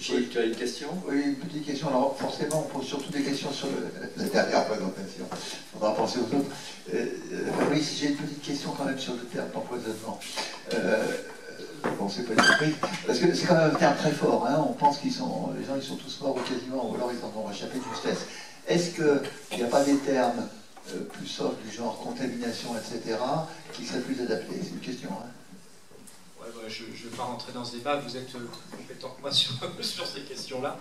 Tu as une question? Oui, une petite question. Alors forcément, on pose surtout des questions sur la dernière présentation. On va penser aux autres. Oui, j'ai une petite question quand même sur le terme d'empoisonnement. Bon, c'est pas une surprise, parce que c'est quand même un terme très fort. Hein. On pense les gens ils sont tous morts ou quasiment, ou alors ils en ont échappé de justesse. Est-ce qu'il n'y a pas des termes plus soft du genre contamination, etc., qui seraient plus adaptés? C'est une question. Hein. Ouais, bah, je ne vais pas rentrer dans ce débat, vous êtes compétent que moi sur ces questions-là.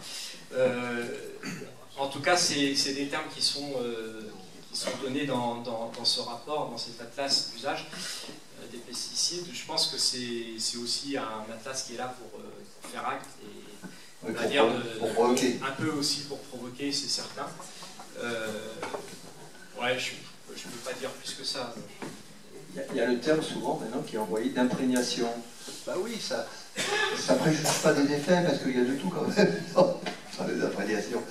En tout cas, c'est des termes qui sont donnés dans ce rapport, dans cet atlas d'usage des pesticides. Je pense que c'est aussi un atlas qui est là pour faire acte et on va dire un peu aussi pour provoquer, c'est certain. Ouais, je ne peux pas dire plus que ça. Il y a le terme souvent maintenant qui est envoyé d'imprégnation. Bah oui, ça préjuge pas des effets parce qu'il y a de tout quand même dans les imprégnations.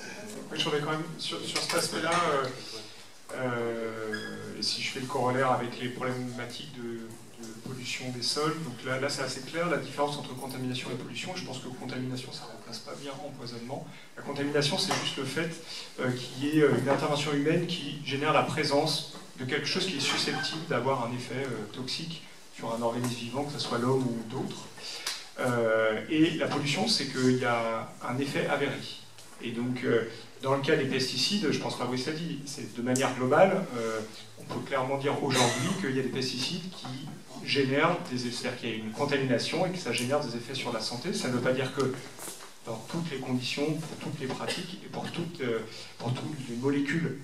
Oui, je voudrais quand même sur cet aspect-là, si je fais le corollaire avec les problématiques de pollution des sols, donc là c'est assez clair la différence entre contamination et pollution. Je pense que contamination ça ne remplace pas bien empoisonnement. La contamination c'est juste le fait qu'il y ait une intervention humaine qui génère la présence de quelque chose qui est susceptible d'avoir un effet toxique sur un organisme vivant, que ce soit l'homme ou d'autres. Et la pollution, c'est qu'il y a un effet avéré. Et donc, dans le cas des pesticides, je pense que Fabrice l'a dit, c'est de manière globale, on peut clairement dire aujourd'hui qu'il y a des pesticides qui génèrent des effets, c'est-à-dire qu'il y a une contamination et que ça génère des effets sur la santé. Ça ne veut pas dire que dans toutes les conditions, pour toutes les pratiques et pour toutes les molécules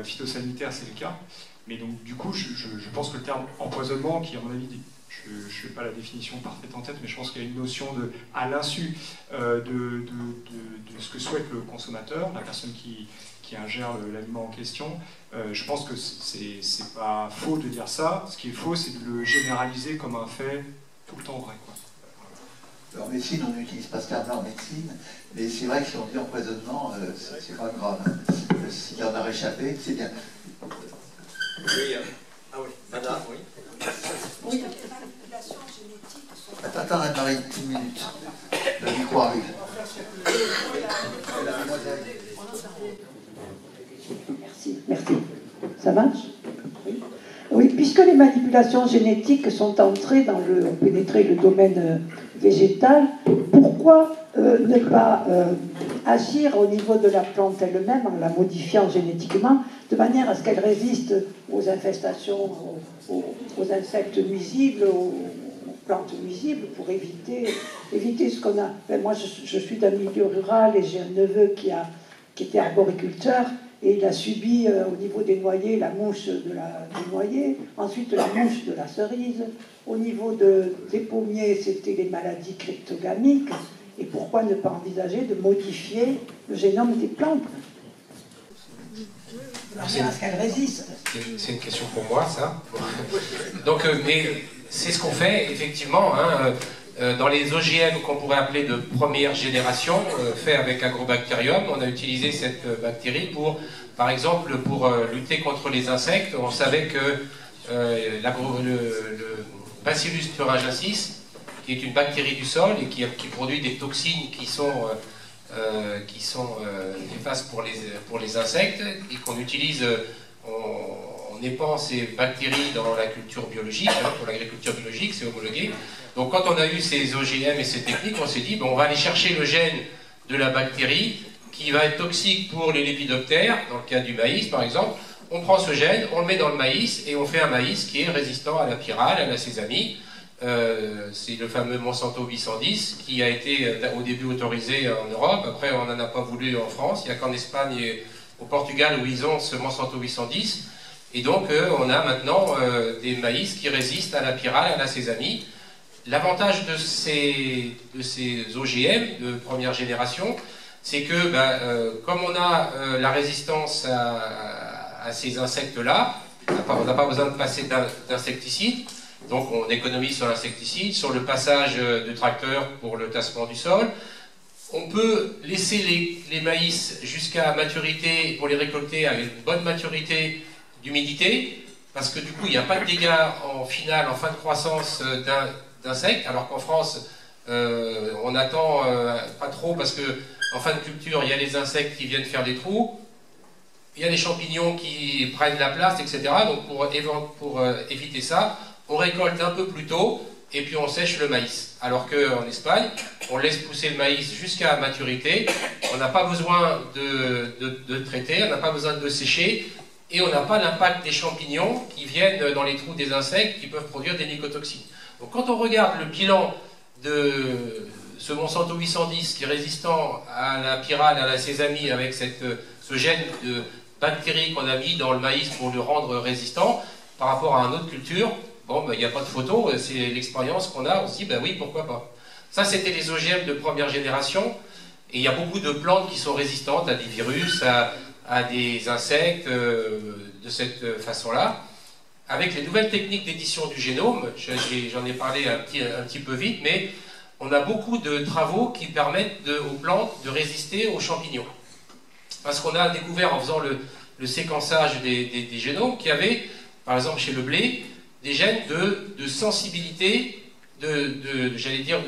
phytosanitaires, c'est le cas. Mais donc, du coup, je pense que le terme empoisonnement, qui, à mon avis, je n'ai pas la définition parfaite en tête, mais je pense qu'il y a une notion de, à l'insu de ce que souhaite le consommateur, la personne qui ingère l'aliment en question. Je pense que c'est pas faux de dire ça. Ce qui est faux, c'est de le généraliser comme un fait tout le temps vrai, quoi. En médecine, on n'utilise pas ce terme-là en médecine, mais c'est vrai que si on dit empoisonnement, c'est quand même grave. Hein. S'il y en a réchappé, c'est bien. Oui, ah oui, madame, oui. Oui. Attends, Anne-Marie, une minute. Le micro arrive. Merci. Ça marche? Oui. Oui, puisque les manipulations génétiques sont entrées ont pénétré le domaine végétal, pourquoi ne pas agir au niveau de la plante elle-même en la modifiant génétiquement de manière à ce qu'elle résiste aux infestations, aux insectes nuisibles, aux plantes nuisibles, pour éviter ce qu'on a. Ben, moi, je suis d'un milieu rural et j'ai un neveu qui était arboriculteur et il a subi au niveau des noyers la mouche du noyer, ensuite la mouche de la cerise. Au niveau des pommiers, c'était les maladies cryptogamiques. Et pourquoi ne pas envisager de modifier le génome des plantes? Parce qu'elles résistent. C'est une question pour moi, ça. Donc, mais c'est ce qu'on fait, effectivement, hein, dans les OGM qu'on pourrait appeler de première génération, fait avec Agrobacterium. On a utilisé cette bactérie par exemple, pour lutter contre les insectes. On savait que le Bacillus thuringiensis, qui est une bactérie du sol et qui produit des toxines qui sont néfastes pour les insectes et qu'on utilise, on épand ces bactéries dans la culture biologique, hein, pour l'agriculture biologique, c'est homologué. Donc quand on a eu ces OGM et ces techniques, on s'est dit, bon, on va aller chercher le gène de la bactérie qui va être toxique pour les lépidoptères, dans le cas du maïs par exemple. On prend ce gène, on le met dans le maïs et on fait un maïs qui est résistant à la pyrale, à la sésamie. C'est le fameux Monsanto 810 qui a été au début autorisé en Europe. Après, on n'en a pas voulu en France. Il n'y a qu'en Espagne et au Portugal où ils ont ce Monsanto 810. Et donc, on a maintenant des maïs qui résistent à la pyrale, à la sésamie. L'avantage de ces OGM de première génération, c'est que comme on a la résistance à ces insectes-là, on n'a pas besoin de passer d'insecticides. Donc on économise sur l'insecticide, sur le passage de tracteurs pour le tassement du sol. On peut laisser les maïs jusqu'à maturité pour les récolter avec une bonne maturité d'humidité, parce que du coup il n'y a pas de dégâts en finale, en fin de croissance d'insectes, alors qu'en France On attend pas trop parce que en fin de culture, il y a les insectes qui viennent faire des trous, il y a les champignons qui prennent la place, etc. Donc pour éviter ça, on récolte un peu plus tôt et puis on sèche le maïs. Alors qu'en Espagne, on laisse pousser le maïs jusqu'à maturité, on n'a pas besoin de traiter, on n'a pas besoin de le sécher, et on n'a pas l'impact des champignons qui viennent dans les trous des insectes qui peuvent produire des mycotoxines. Donc quand on regarde le bilan de ce Monsanto 810 qui est résistant à la pyrale, à la sésamie, avec ce gène de bactéries qu'on a mis dans le maïs pour le rendre résistant, par rapport à une autre culture, bon, il n'y a pas de photo, c'est l'expérience qu'on a aussi, ben oui, pourquoi pas. Ça, c'était les OGM de première génération, et il y a beaucoup de plantes qui sont résistantes à des virus, à des insectes, de cette façon-là. Avec les nouvelles techniques d'édition du génome, j'en ai parlé un petit peu vite, mais on a beaucoup de travaux qui permettent aux plantes de résister aux champignons. Parce qu'on a découvert en faisant le séquençage des génomes qu'il y avait, par exemple chez le blé, des gènes de sensibilité, j'allais dire,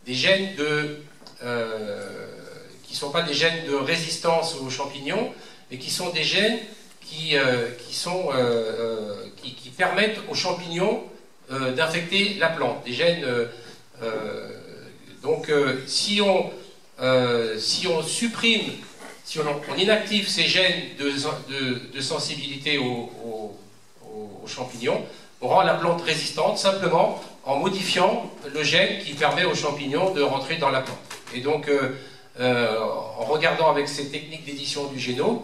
des gènes qui ne sont pas des gènes de résistance aux champignons, mais qui sont des gènes qui permettent aux champignons d'infecter la plante. Des gènes, si on supprime, si on inactive ces gènes de sensibilité aux champignons, on rend la plante résistante simplement en modifiant le gène qui permet aux champignons de rentrer dans la plante. Et donc, en regardant avec ces techniques d'édition du génome,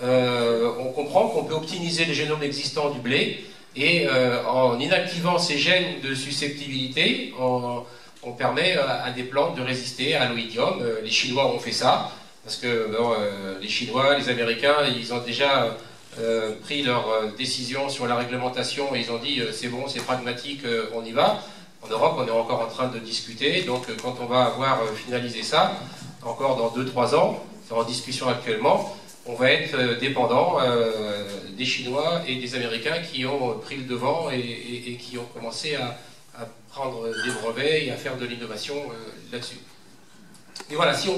on comprend qu'on peut optimiser le génome existant du blé, et en inactivant ces gènes de susceptibilité, on permet à des plantes de résister à l'oïdium. Les Chinois ont fait ça, parce que les Chinois, les Américains, ils ont déjà pris leur décision sur la réglementation, et ils ont dit c'est bon, c'est pragmatique, on y va. En Europe, on est encore en train de discuter, donc quand on va avoir finalisé ça, encore dans 2-3 ans, c'est en discussion actuellement, on va être dépendant des Chinois et des Américains qui ont pris le devant et qui ont commencé à prendre des brevets et à faire de l'innovation là-dessus. Et voilà, si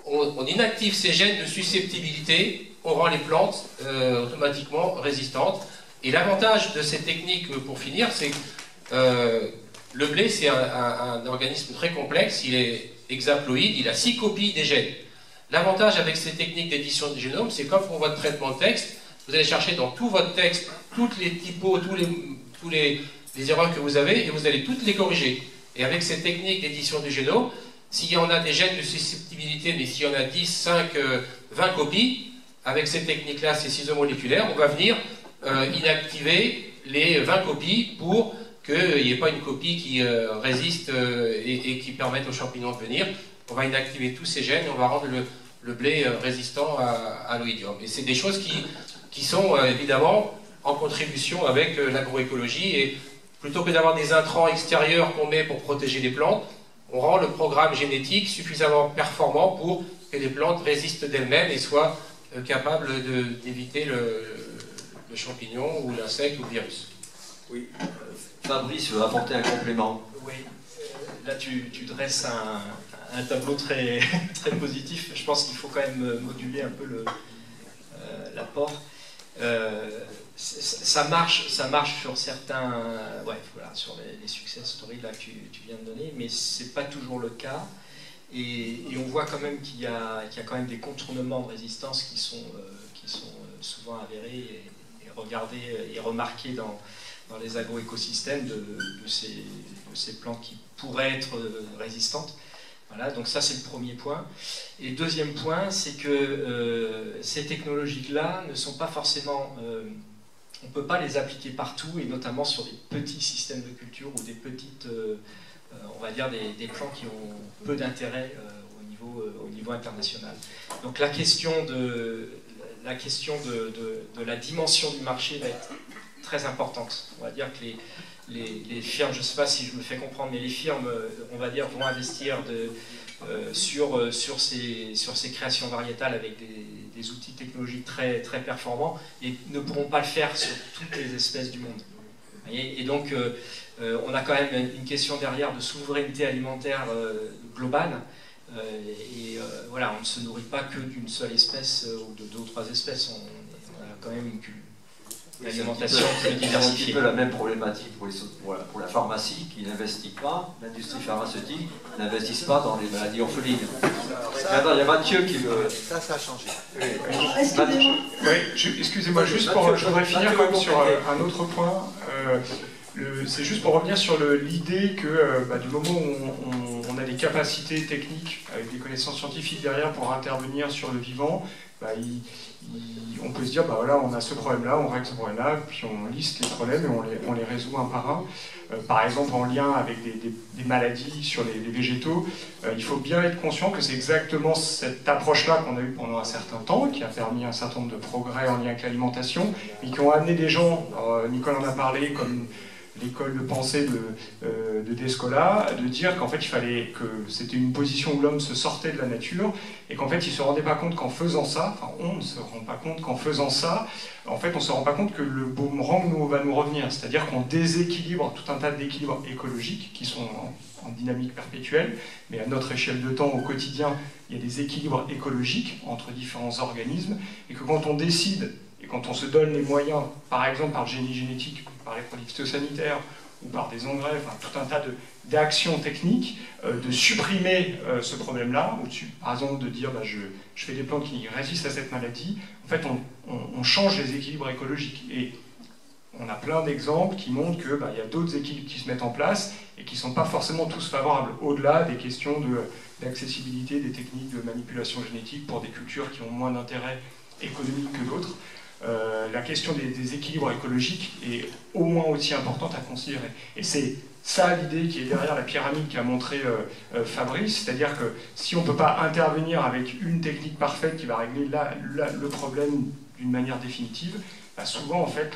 on inactive ces gènes de susceptibilité, on rend les plantes automatiquement résistantes. Et l'avantage de cette technique, pour finir, c'est que le blé, c'est un organisme très complexe, il est hexaploïde, il a 6 copies des gènes. L'avantage avec ces techniques d'édition du génome, c'est comme pour votre traitement de texte, vous allez chercher dans tout votre texte toutes les typos, tous les erreurs que vous avez, et vous allez toutes les corriger. Et avec ces techniques d'édition du génome, s'il y en a des gènes de susceptibilité, mais s'il y en a 10, 5, 20 copies, avec ces techniques-là, ces ciseaux moléculaires, on va venir inactiver les 20 copies pour qu'il n'y ait pas une copie qui résiste et qui permette aux champignons de venir. On va inactiver tous ces gènes et on va rendre le blé résistant à l'oïdium. Et c'est des choses qui sont évidemment en contribution avec l'agroécologie, et plutôt que d'avoir des intrants extérieurs qu'on met pour protéger les plantes, on rend le programme génétique suffisamment performant pour que les plantes résistent d'elles-mêmes et soient capables d'éviter le champignon ou l'insecte ou le virus. Oui, Fabrice veut apporter un complément. Oui, là tu dresses un tableau très, très positif. Je pense qu'il faut quand même moduler un peu l'apport. Ça marche sur certains, voilà, sur les success stories là que tu viens de donner, mais c'est pas toujours le cas. Et on voit quand même qu'il y a quand même des contournements de résistance qui sont souvent avérés et regardés et remarqués dans les agroécosystèmes de ces plantes qui pourraient être résistantes. Voilà, donc ça c'est le premier point. Et le deuxième point, c'est que ces technologies-là ne sont pas forcément... on ne peut pas les appliquer partout, et notamment sur des petits systèmes de culture ou des petites, on va dire des plants qui ont peu d'intérêt au niveau international. Donc la question de la dimension du marché va être très importante. On va dire que les firmes, je ne sais pas si je me fais comprendre, mais les firmes, on va dire, vont investir sur ces créations variétales avec des outils technologiques très, très performants, et ne pourront pas le faire sur toutes les espèces du monde. Et donc, on a quand même une question derrière de souveraineté alimentaire globale. Voilà, on ne se nourrit pas que d'une seule espèce ou de 2 ou 3 espèces. On a quand même une alimentation très diversifiée. C'est un petit peu la même problématique pour la pharmacie qui n'investit pas, l'industrie pharmaceutique n'investit pas dans les maladies orphelines. Attends, il y a Mathieu qui veut... Ça a changé. Excusez-moi, juste pour... Je voudrais finir comme sur un autre point. C'est juste pour revenir sur l'idée que du moment où on a des capacités techniques, avec des connaissances scientifiques derrière pour intervenir sur le vivant, on peut se dire, voilà, on a ce problème-là, on règle ce problème-là, puis on liste les problèmes et on les résout un par un. Par exemple, en lien avec des maladies sur les végétaux, il faut bien être conscient que c'est exactement cette approche-là qu'on a eue pendant un certain temps, qui a permis un certain nombre de progrès en lien avec l'alimentation, mais qui ont amené des gens, Nicole en a parlé, comme l'école de pensée de Descola, de dire qu'en fait il fallait que c'était une position où l'homme se sortait de la nature et qu'en fait il ne se rendait pas compte qu'en faisant ça, enfin on ne se rend pas compte qu'en faisant ça, en fait on ne se rend pas compte que le boomerang va nous revenir, c'est-à-dire qu'on déséquilibre tout un tas d'équilibres écologiques qui sont en dynamique perpétuelle, mais à notre échelle de temps, au quotidien, il y a des équilibres écologiques entre différents organismes et que quand on décide et quand on se donne les moyens, par exemple par le génie génétique, par les produits phytosanitaires ou par des engrais, enfin tout un tas d'actions techniques, de supprimer ce problème-là, ou par exemple de dire je fais des plantes qui résistent à cette maladie, en fait on change les équilibres écologiques. Et on a plein d'exemples qui montrent qu'il y a d'autres équilibres qui se mettent en place et qui ne sont pas forcément tous favorables, au-delà des questions d'accessibilité des techniques de manipulation génétique pour des cultures qui ont moins d'intérêt économique que d'autres. La question des équilibres écologiques est au moins aussi importante à considérer. Et c'est ça l'idée qui est derrière la pyramide qu'a montré Fabrice, c'est-à-dire que si on ne peut pas intervenir avec une technique parfaite qui va régler le problème d'une manière définitive, souvent en fait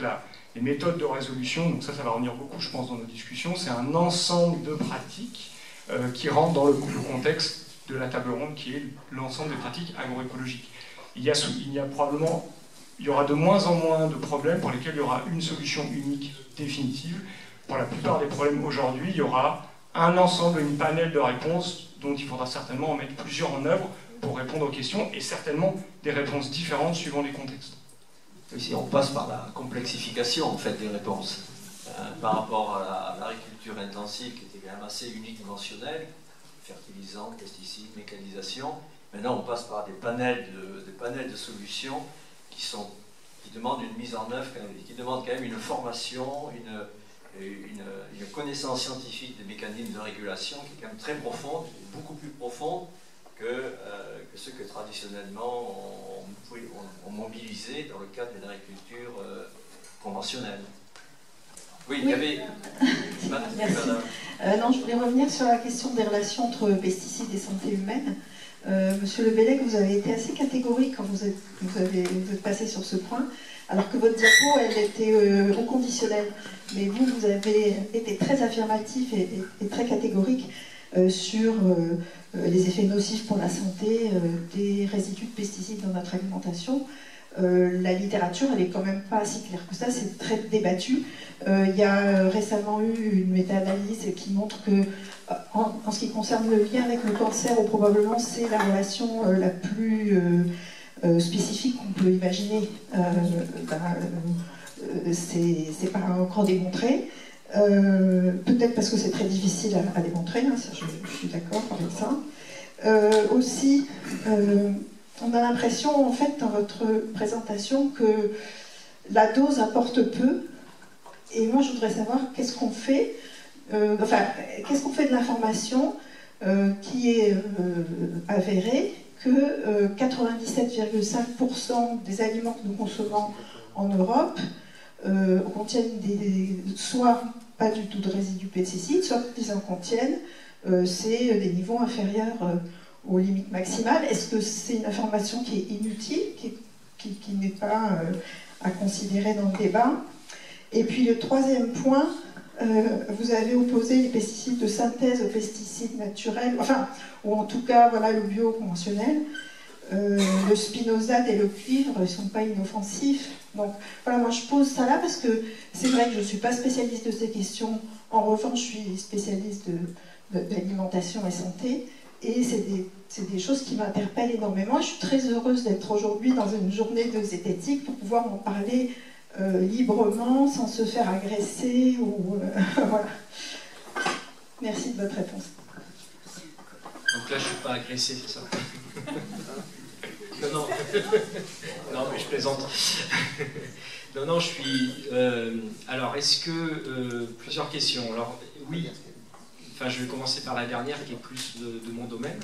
les méthodes de résolution, donc ça va revenir beaucoup je pense dans nos discussions, c'est un ensemble de pratiques qui rentrent dans le contexte de la table ronde qui est l'ensemble des pratiques agroécologiques. Il y aura de moins en moins de problèmes pour lesquels il y aura une solution unique, définitive. Pour la plupart des problèmes aujourd'hui, il y aura un ensemble, une panel de réponses dont il faudra certainement en mettre plusieurs en œuvre pour répondre aux questions et certainement des réponses différentes suivant les contextes. Ici, on passe par la complexification en fait, des réponses. Par rapport à l'agriculture intensive qui était quand même assez unidimensionnelle, fertilisants, pesticides, mécanisation. Maintenant, on passe par des panels de solutions qui demandent une mise en œuvre, qui demandent quand même une formation, une connaissance scientifique des mécanismes de régulation qui est quand même très profonde, beaucoup plus profonde que ceux que traditionnellement on mobilisé dans le cadre de l'agriculture conventionnelle. Oui, il y avait... Merci. Non, je voulais revenir sur la question des relations entre pesticides et santé humaine. Monsieur Le Bellec, vous avez été assez catégorique quand vous êtes passé sur ce point, alors que votre diapo, elle était reconditionnelle. Mais vous avez été très affirmatif et très catégorique sur les effets nocifs pour la santé des résidus de pesticides dans notre alimentation. La littérature, elle est quand même pas si claire que ça, c'est très débattu. Il y a récemment eu une méta-analyse qui montre que, en ce qui concerne le lien avec le cancer, probablement c'est la relation la plus spécifique qu'on peut imaginer. C'est pas encore démontré. Peut-être parce que c'est très difficile à démontrer, hein, ça, je suis d'accord avec ça. Aussi, on a l'impression, en fait, dans votre présentation, que la dose apporte peu. Et moi, je voudrais savoir qu'est-ce qu'on fait, qu'est-ce qu'on fait de l'information qui est avérée que 97,5% des aliments que nous consommons en Europe contiennent soit pas du tout de résidus pesticides, soit qu'ils en contiennent, c'est des niveaux inférieurs aux limites maximales. Est-ce que c'est une information qui est inutile, qui n'est pas à considérer dans le débat? Et puis le troisième point, vous avez opposé les pesticides de synthèse aux pesticides naturels, enfin, ou en tout cas, voilà, le bio conventionnel. le spinosade et le cuivre ne sont pas inoffensifs. Donc voilà, moi je pose ça là parce que c'est vrai que je ne suis pas spécialiste de ces questions. En revanche, je suis spécialiste d'alimentation et santé. Et c'est des choses qui m'interpellent énormément. Je suis très heureuse d'être aujourd'hui dans une journée de zététique pour pouvoir en parler librement, sans se faire agresser. Voilà. Merci de votre réponse. Donc là, je ne suis pas agressé, c'est ça? Non, non, mais je plaisante. Non, je suis... alors, est-ce que... plusieurs questions. Alors, oui, enfin, je vais commencer par la dernière, qui est plus de mon domaine.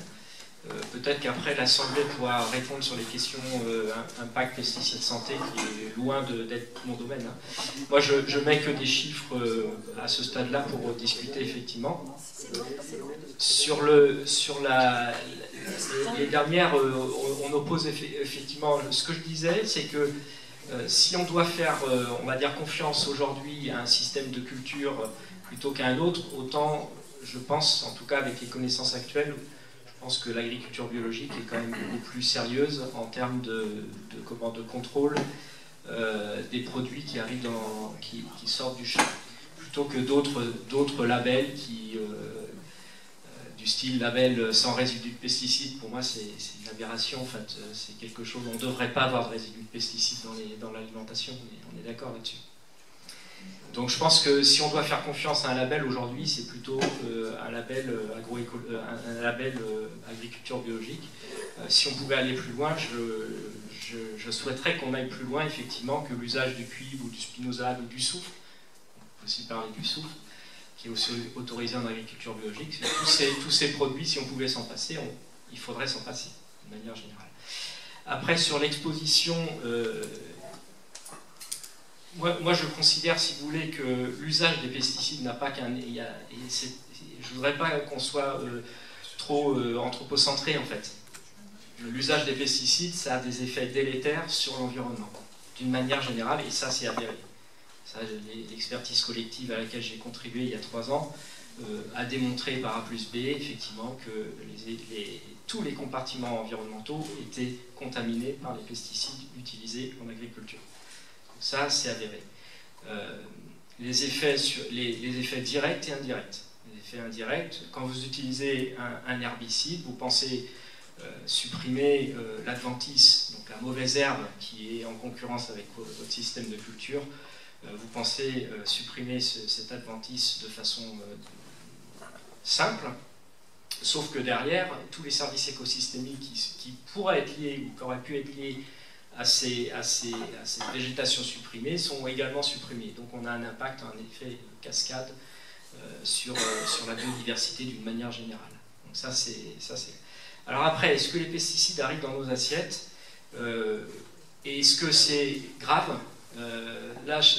Peut-être qu'après, l'Assemblée pourra répondre sur les questions impact pesticides santé, qui est loin d'être mon domaine. Hein. Moi, je mets que des chiffres à ce stade-là pour discuter, effectivement. Sur les dernières, on oppose effectivement... Ce que je disais, c'est que si on doit faire, on va dire, confiance aujourd'hui à un système de culture plutôt qu'à un autre, autant, je pense, en tout cas avec les connaissances actuelles, je pense que l'agriculture biologique est quand même beaucoup plus sérieuse en termes de contrôle des produits qui arrivent qui sortent du champ, plutôt que d'autres labels du style label sans résidus de pesticides. Pour moi, c'est une aberration. En fait, c'est quelque chose. On ne devrait pas avoir de résidus de pesticides dans l'alimentation. On est d'accord là-dessus. Donc je pense que si on doit faire confiance à un label aujourd'hui, c'est plutôt un label agriculture biologique. Si on pouvait aller plus loin, je souhaiterais qu'on aille plus loin, effectivement, que l'usage du cuivre ou du spinosade ou du soufre. On peut aussi parler du soufre, qui est aussi autorisé en agriculture biologique. Tous ces produits, si on pouvait s'en passer, il faudrait s'en passer, de manière générale. Après, sur l'exposition... Moi, je considère, si vous voulez, que l'usage des pesticides n'a pas qu'un... Je ne voudrais pas qu'on soit trop anthropocentré, en fait. L'usage des pesticides, ça a des effets délétères sur l'environnement, d'une manière générale, et ça, c'est avéré. L'expertise collective à laquelle j'ai contribué il y a 3 ans a démontré par A plus B, effectivement, que tous les compartiments environnementaux étaient contaminés par les pesticides utilisés en agriculture. Ça, c'est avéré. Les effets directs et indirects. Les effets indirects, quand vous utilisez un herbicide, vous pensez supprimer l'adventice, donc la mauvaise herbe qui est en concurrence avec votre système de culture. Vous pensez supprimer cet adventice de façon simple, sauf que derrière, tous les services écosystémiques qui pourraient être liés ou qui auraient pu être liés à cette végétation supprimée sont également supprimés. Donc on a un impact, un effet cascade sur la biodiversité d'une manière générale. Donc ça c'est. Alors après, est-ce que les pesticides arrivent dans nos assiettes et est-ce que c'est grave? Là, je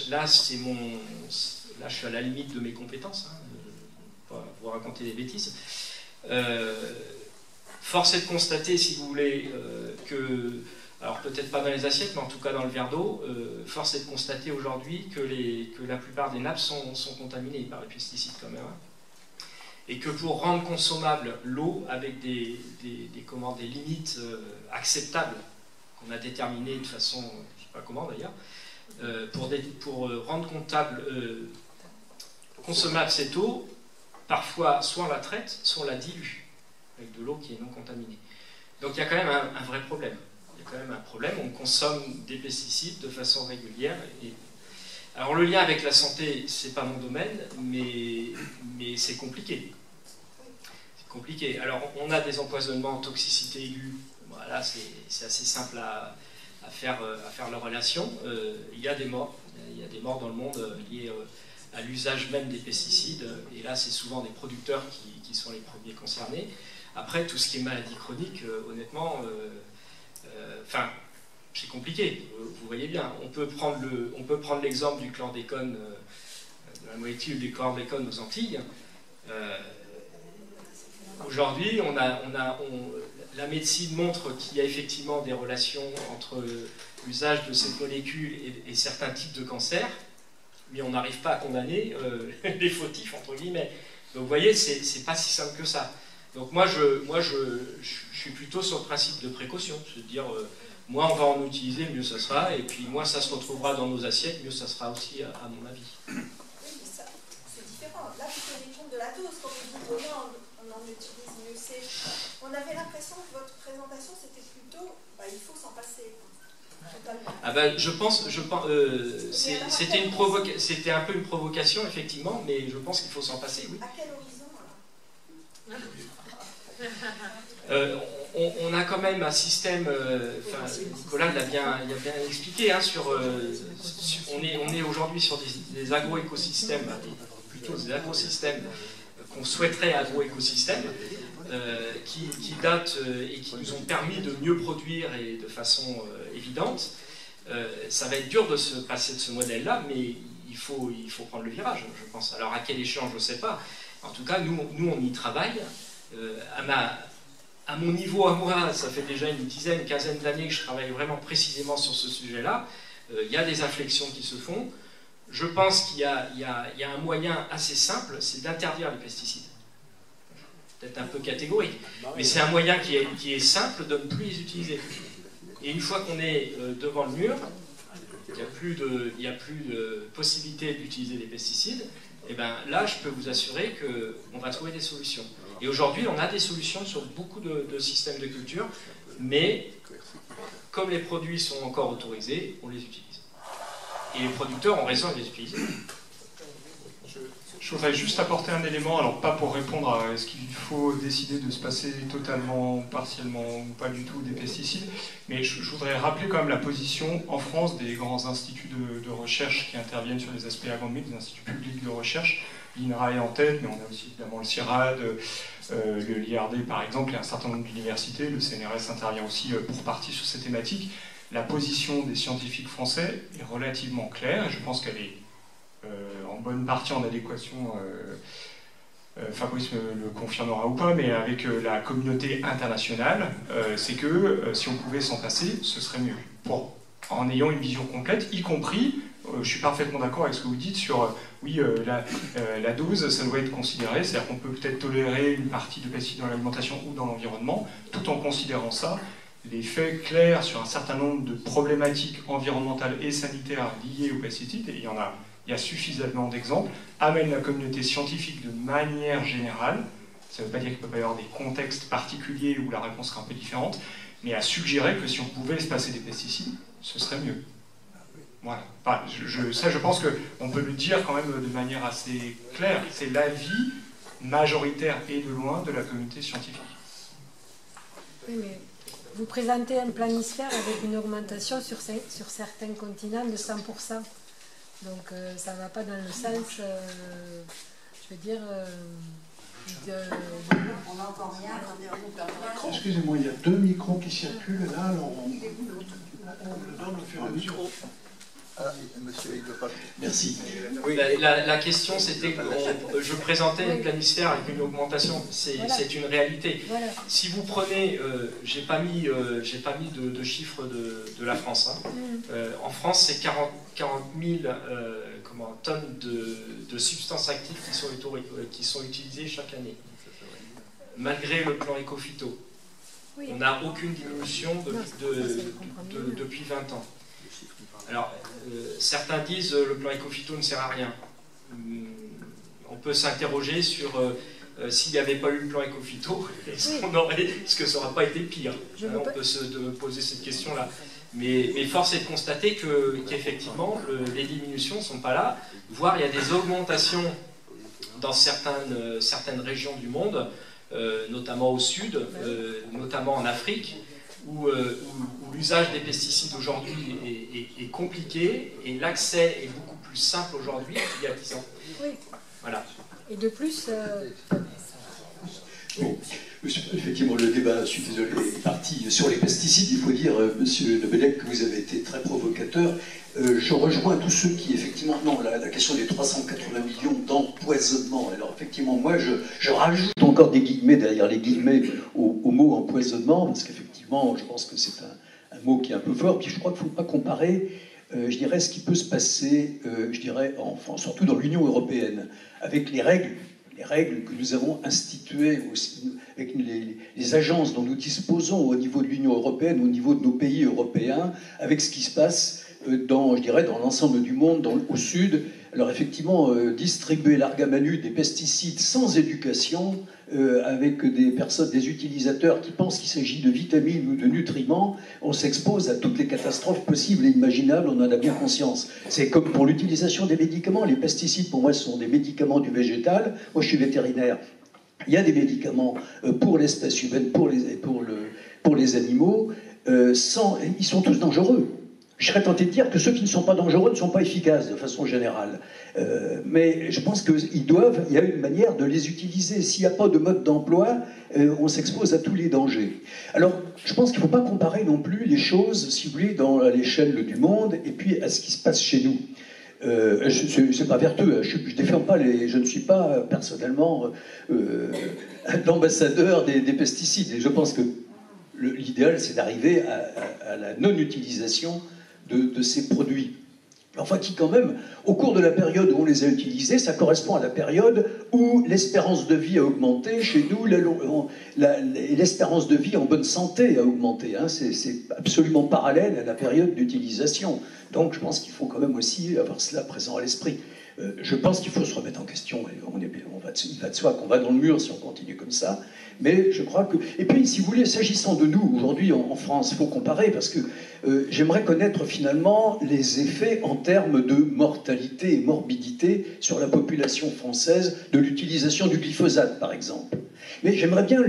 suis à la limite de mes compétences, hein, pour vous raconter des bêtises. Force est de constater, si vous voulez, que... Alors peut-être pas dans les assiettes, mais en tout cas dans le verre d'eau, force est de constater aujourd'hui que la plupart des nappes sont contaminées par les pesticides quand même. Hein. Et que pour rendre consommable l'eau avec des limites acceptables, qu'on a déterminées de façon, je ne sais pas comment d'ailleurs, pour rendre consommable cette eau, parfois soit on la traite, soit on la dilue avec de l'eau qui est non contaminée. Donc il y a quand même un vrai problème. Il y a quand même un problème, on consomme des pesticides de façon régulière. Alors le lien avec la santé, c'est pas mon domaine, mais c'est compliqué. C'est compliqué. Alors on a des empoisonnements en toxicité aiguë, voilà, c'est assez simple à faire la relation. Il y a des morts dans le monde liées à l'usage même des pesticides, et là c'est souvent des producteurs qui sont les premiers concernés. Après, tout ce qui est maladie chronique, honnêtement, c'est compliqué, vous voyez bien. On peut prendre l'exemple du chlordécone, de la molécule du chlordécone aux Antilles. Aujourd'hui, la médecine montre qu'il y a effectivement des relations entre l'usage de cette molécule et certains types de cancers, mais on n'arrive pas à condamner les fautifs, entre guillemets. Donc vous voyez, c'est pas si simple que ça. Donc moi, je suis plutôt sur le principe de précaution, c'est-à-dire, moins on va en utiliser, mieux ça sera, et puis moins ça se retrouvera dans nos assiettes, mieux ça sera aussi, à mon avis. Oui, mais ça, c'est différent. Là, vous tenez compte de la dose. Quand vous dites moins on en utilise, mieux c'est. On avait l'impression que votre présentation, c'était plutôt, il faut s'en passer. Ah ben, je pense c'était un peu une provocation, effectivement, mais je pense qu'il faut s'en passer, oui. À quel horizon, on a quand même un système, Nicolas l'a bien expliqué, hein, on est aujourd'hui sur des agro-écosystèmes, plutôt des agro-systèmes qu'on souhaiterait agro-écosystèmes, qui datent et qui nous ont permis de mieux produire et de façon évidente. Ça va être dur de se passer de ce modèle-là, mais il faut prendre le virage, je pense. Alors à quelle échéance, je ne sais pas. En tout cas, nous on y travaille. À mon niveau, à moi, ça fait déjà une quinzaine d'années que je travaille vraiment précisément sur ce sujet-là. Il y a des inflexions qui se font. Je pense qu'il y a un moyen assez simple, c'est d'interdire les pesticides. Peut-être un peu catégorique, mais c'est un moyen qui est simple de ne plus les utiliser. Et une fois qu'on est devant le mur, il n'y a plus de possibilité d'utiliser des pesticides, et bien là, je peux vous assurer qu'on va trouver des solutions. Et aujourd'hui, on a des solutions sur beaucoup de systèmes de culture, mais comme les produits sont encore autorisés, on les utilise. Et les producteurs ont raison de les utiliser. Je voudrais juste apporter un élément, alors pas pour répondre à est-ce qu'il faut décider de se passer totalement, partiellement ou pas du tout des pesticides, mais je voudrais rappeler quand même la position en France des grands instituts de recherche qui interviennent sur les aspects agronomiques, des instituts publics de recherche. L'INRA est en tête, mais on a aussi évidemment le CIRAD, le l'IRD par exemple, et un certain nombre d'universités. Le CNRS intervient aussi pour partie sur ces thématiques. La position des scientifiques français est relativement claire, et je pense qu'elle est en bonne partie en adéquation, Fabrice le confirmera ou pas, mais avec la communauté internationale, c'est que si on pouvait s'en passer, ce serait mieux. En ayant une vision complète, y compris, je suis parfaitement d'accord avec ce que vous dites sur, oui, la dose, ça doit être considéré, c'est-à-dire qu'on peut peut-être tolérer une partie de pesticides dans l'alimentation ou dans l'environnement, tout en considérant ça. Les faits clairs sur un certain nombre de problématiques environnementales et sanitaires liées aux pesticides, et il y a suffisamment d'exemples, amènent la communauté scientifique de manière générale, ça ne veut pas dire qu'il ne peut pas y avoir des contextes particuliers où la réponse serait un peu différente, mais à suggérer que si on pouvait se passer des pesticides, ce serait mieux. Voilà. Enfin, ça, je pense qu'on peut le dire quand même de manière assez claire. C'est l'avis majoritaire et de loin de la communauté scientifique. Oui, mais vous présentez un planisphère avec une augmentation sur certains continents de 100%. Donc ça ne va pas dans le sens, je veux dire, on n'entend rien. Excusez-moi, il y a 2 micros qui circulent là, alors on le donne au fur et à mesure. Ah, monsieur, il ne veut pas. Merci. Oui. La question, c'était que je présentais une planisphère avec une augmentation. C'est une réalité. Voilà. Si vous prenez, j'ai pas mis de chiffres de la France. Hein. En France, c'est 40 000 tonnes de substances actives qui sont utilisées chaque année. Malgré le plan Ecophyto, on n'a aucune diminution depuis 20 ans. Alors, certains disent le plan Ecophyto ne sert à rien. On peut s'interroger sur s'il n'y avait pas eu le plan Ecophyto, est-ce que ça n'aurait pas été pire? On peut se poser cette question-là. Mais force est de constater qu'effectivement, les diminutions ne sont pas là, voire il y a des augmentations dans certaines régions du monde, notamment au sud, notamment en Afrique, où l'usage des pesticides aujourd'hui est compliqué et l'accès est beaucoup plus simple aujourd'hui qu'il y a 10 ans. Oui. Voilà. Et de plus... Bon, effectivement, le débat, je suis désolé, est parti sur les pesticides. Il faut dire, monsieur Le Bellec, que vous avez été très provocateur. Je rejoins tous ceux qui, effectivement, non, la question des 380 millions d'empoisonnements. Alors, effectivement, moi, je rajoute encore des guillemets derrière les guillemets au mot empoisonnement, parce qu'effectivement, je pense que c'est un mot qui est un peu fort. Puis je crois qu'il ne faut pas comparer, je dirais, ce qui peut se passer, je dirais, en France, surtout dans l'Union européenne, avec les règles les règles que nous avons instituées aussi, avec les agences dont nous disposons au niveau de l'Union européenne, au niveau de nos pays européens, avec ce qui se passe dans, je dirais, dans l'ensemble du monde, au sud. Alors effectivement, distribuer l'argamanu des pesticides sans éducation, avec des personnes, des utilisateurs qui pensent qu'il s'agit de vitamines ou de nutriments, on s'expose à toutes les catastrophes possibles et imaginables, on en a bien conscience. C'est comme pour l'utilisation des médicaments. Les pesticides, pour moi, ce sont des médicaments du végétal. Moi, je suis vétérinaire. Il y a des médicaments pour l'espèce humaine, pour les animaux, ils sont tous dangereux. Je serais tenté de dire que ceux qui ne sont pas dangereux ne sont pas efficaces de façon générale. Mais je pense qu'il y a une manière de les utiliser. S'il n'y a pas de mode d'emploi, on s'expose à tous les dangers. Alors, je pense qu'il ne faut pas comparer non plus les choses, si vous voulez, à l'échelle du monde et puis à ce qui se passe chez nous. C'est pas vertueux, je défends pas je ne suis pas personnellement l'ambassadeur des pesticides. Et je pense que l'idéal, c'est d'arriver à la non-utilisation de ces produits. Enfin, qui quand même, au cours de la période où on les a utilisés, ça correspond à la période où l'espérance de vie a augmenté. Chez nous, l'espérance de vie en bonne santé a augmenté. Hein. C'est absolument parallèle à la période d'utilisation. Donc je pense qu'il faut quand même aussi avoir cela présent à l'esprit. Je pense qu'il faut se remettre en question. Il va de soi qu'on va dans le mur si on continue comme ça. Mais je crois que... Et puis, si vous voulez, s'agissant de nous, aujourd'hui en France, il faut comparer, parce que j'aimerais connaître finalement les effets en termes de mortalité et morbidité sur la population française de l'utilisation du glyphosate, par exemple. Mais j'aimerais bien,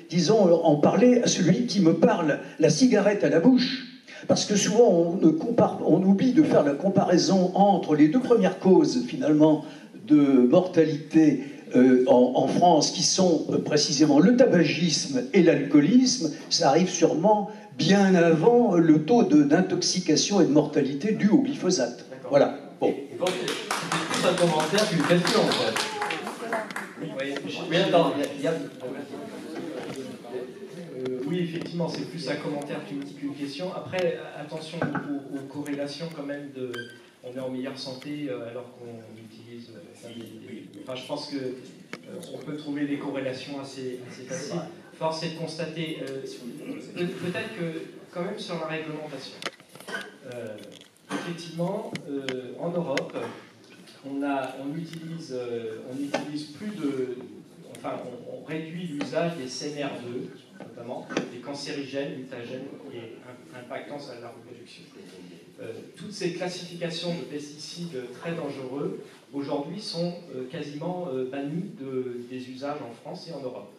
disons, en parler à celui qui me parle la cigarette à la bouche. Parce que souvent, on oublie de faire la comparaison entre les deux premières causes, finalement, de mortalité en France, qui sont précisément le tabagisme et l'alcoolisme. Ça arrive sûrement bien avant le taux d'intoxication et de mortalité dû au glyphosate. Voilà. Bon. Et donc, c'est plus un commentaire qu'une question, en fait. Oui, attends, oui, effectivement, c'est plus un commentaire qu'une question. Après, attention aux corrélations quand même on est en meilleure santé alors qu'on utilise... Enfin, je pense qu'on peut trouver des corrélations assez faciles. Force est de constater, peut-être que quand même sur la réglementation, effectivement, en Europe, on utilise plus de... Enfin, on réduit l'usage des CNR2, notamment, des cancérigènes, mutagènes et impactant sur la reproduction. Toutes ces classifications de pesticides très dangereux, aujourd'hui, sont quasiment bannies des usages en France et en Europe.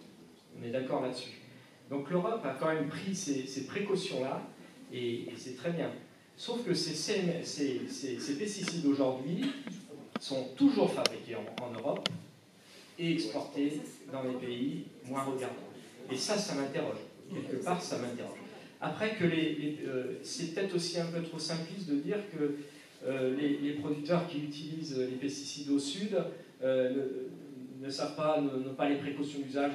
On est d'accord là-dessus. Donc l'Europe a quand même pris ces précautions-là, et c'est très bien. Sauf que ces pesticides aujourd'hui sont toujours fabriqués en Europe et exportés dans les pays moins regardants. Et ça m'interroge. Quelque part, ça m'interroge. Après, c'est peut-être aussi un peu trop simpliste de dire que les producteurs qui utilisent les pesticides au sud ne savent pas, n'ont pas les précautions d'usage,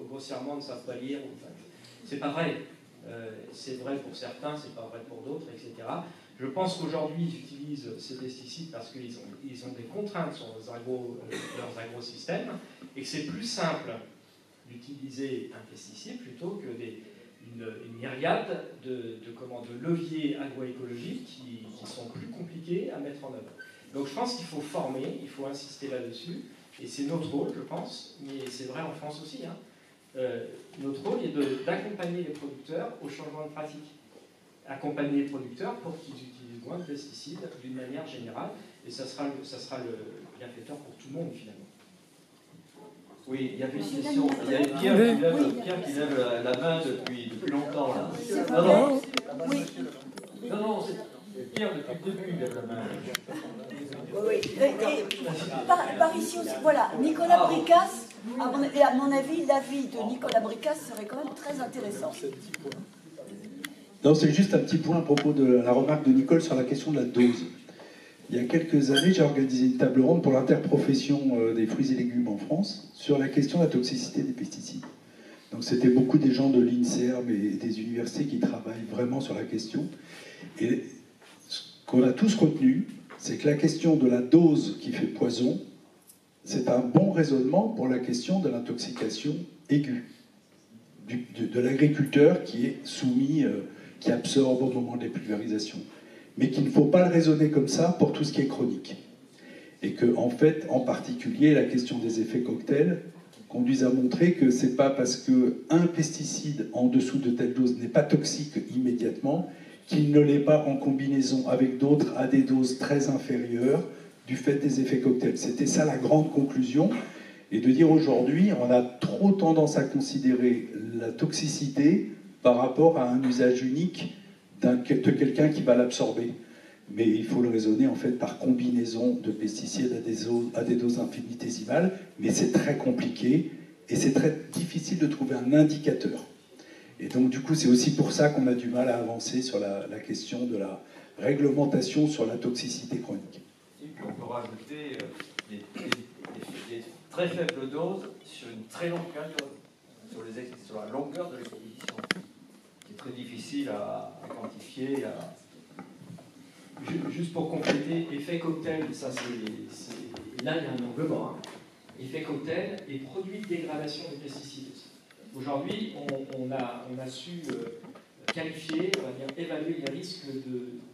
grossièrement ne savent pas lire. Enfin, c'est pas vrai. C'est vrai pour certains, c'est pas vrai pour d'autres, etc. Je pense qu'aujourd'hui, ils utilisent ces pesticides parce qu'ils ont des contraintes sur leurs agro-systèmes et que c'est plus simple d'utiliser un pesticide plutôt que une myriade de leviers agroécologiques qui sont plus compliqués à mettre en œuvre. Donc je pense qu'il faut former, il faut insister là-dessus, et c'est notre rôle, je pense, mais c'est vrai en France aussi. Hein. Notre rôle est d'accompagner les producteurs au changement de pratique. Accompagner les producteurs pour qu'ils utilisent moins de pesticides d'une manière générale, et ça sera le bienfaiteur pour tout le monde finalement. Oui, il y avait une question. Il y a Pierre qui lève la main depuis longtemps. Là. Non, c'est Pierre depuis le début, il lève la main. Oui. Par ici aussi, voilà, Nicolas Bricas, à mon avis, l'avis de Nicolas Bricas serait quand même très intéressant. Non, c'est juste un petit point à propos de la remarque de Nicole sur la question de la dose. Il y a quelques années, j'ai organisé une table ronde pour l'interprofession des fruits et légumes en France sur la question de la toxicité des pesticides. Donc c'était beaucoup des gens de l'INSERM et des universités qui travaillent vraiment sur la question. Et ce qu'on a tous retenu, c'est que la question de la dose qui fait poison, c'est un bon raisonnement pour la question de l'intoxication aiguë, de l'agriculteur qui est soumis, qui absorbe au moment des pulvérisations. Mais qu'il ne faut pas le raisonner comme ça pour tout ce qui est chronique. Et que, en fait, en particulier, la question des effets cocktails conduisent à montrer que c'est pas parce qu'un pesticide en dessous de telle dose n'est pas toxique immédiatement qu'il ne l'est pas en combinaison avec d'autres à des doses très inférieures du fait des effets cocktails. C'était ça la grande conclusion. Et de dire aujourd'hui, on a trop tendance à considérer la toxicité par rapport à un usage unique de quelqu'un qui va l'absorber. Mais il faut le raisonner en fait par combinaison de pesticides à des doses infinitésimales, mais c'est très compliqué et c'est très difficile de trouver un indicateur. Et donc du coup c'est aussi pour ça qu'on a du mal à avancer sur la question de la réglementation sur la toxicité chronique. On peut rajouter des très faibles doses sur une très longue période, sur la longueur de l'exposition, qui est très difficile à quantifier. Juste pour compléter, effet cocktail, ça c'est là il y a un angle mort. Hein. Effet cocktail et produits de dégradation des pesticides. Aujourd'hui, on a su qualifier, on va dire, évaluer les risques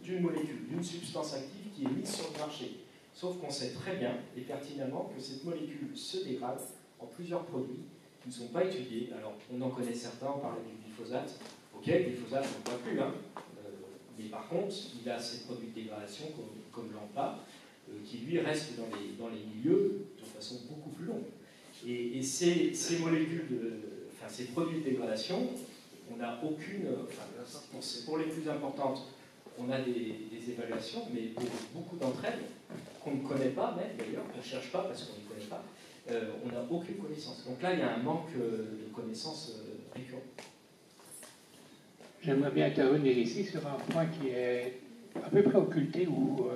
d'une molécule, d'une substance active qui est mise sur le marché. Sauf qu'on sait très bien et pertinemment que cette molécule se dégrade en plusieurs produits qui ne sont pas étudiés. Alors, on en connaît certains, on parlait du glyphosate. Ok, le glyphosate, on ne voit plus, hein. Mais par contre, il a ces produits de dégradation comme l'AMPA, qui lui reste dans les milieux de façon beaucoup plus longue. Et ces molécules, ces produits de dégradation, on n'a aucune, pour les plus importantes, on a des évaluations, mais pour beaucoup d'entre elles, qu'on ne connaît pas, même d'ailleurs, qu'on ne cherche pas parce qu'on ne connaît pas, on n'a aucune connaissance. Donc là, il y a un manque de connaissances récurrent. J'aimerais bien intervenir ici sur un point qui est à peu près occulté ou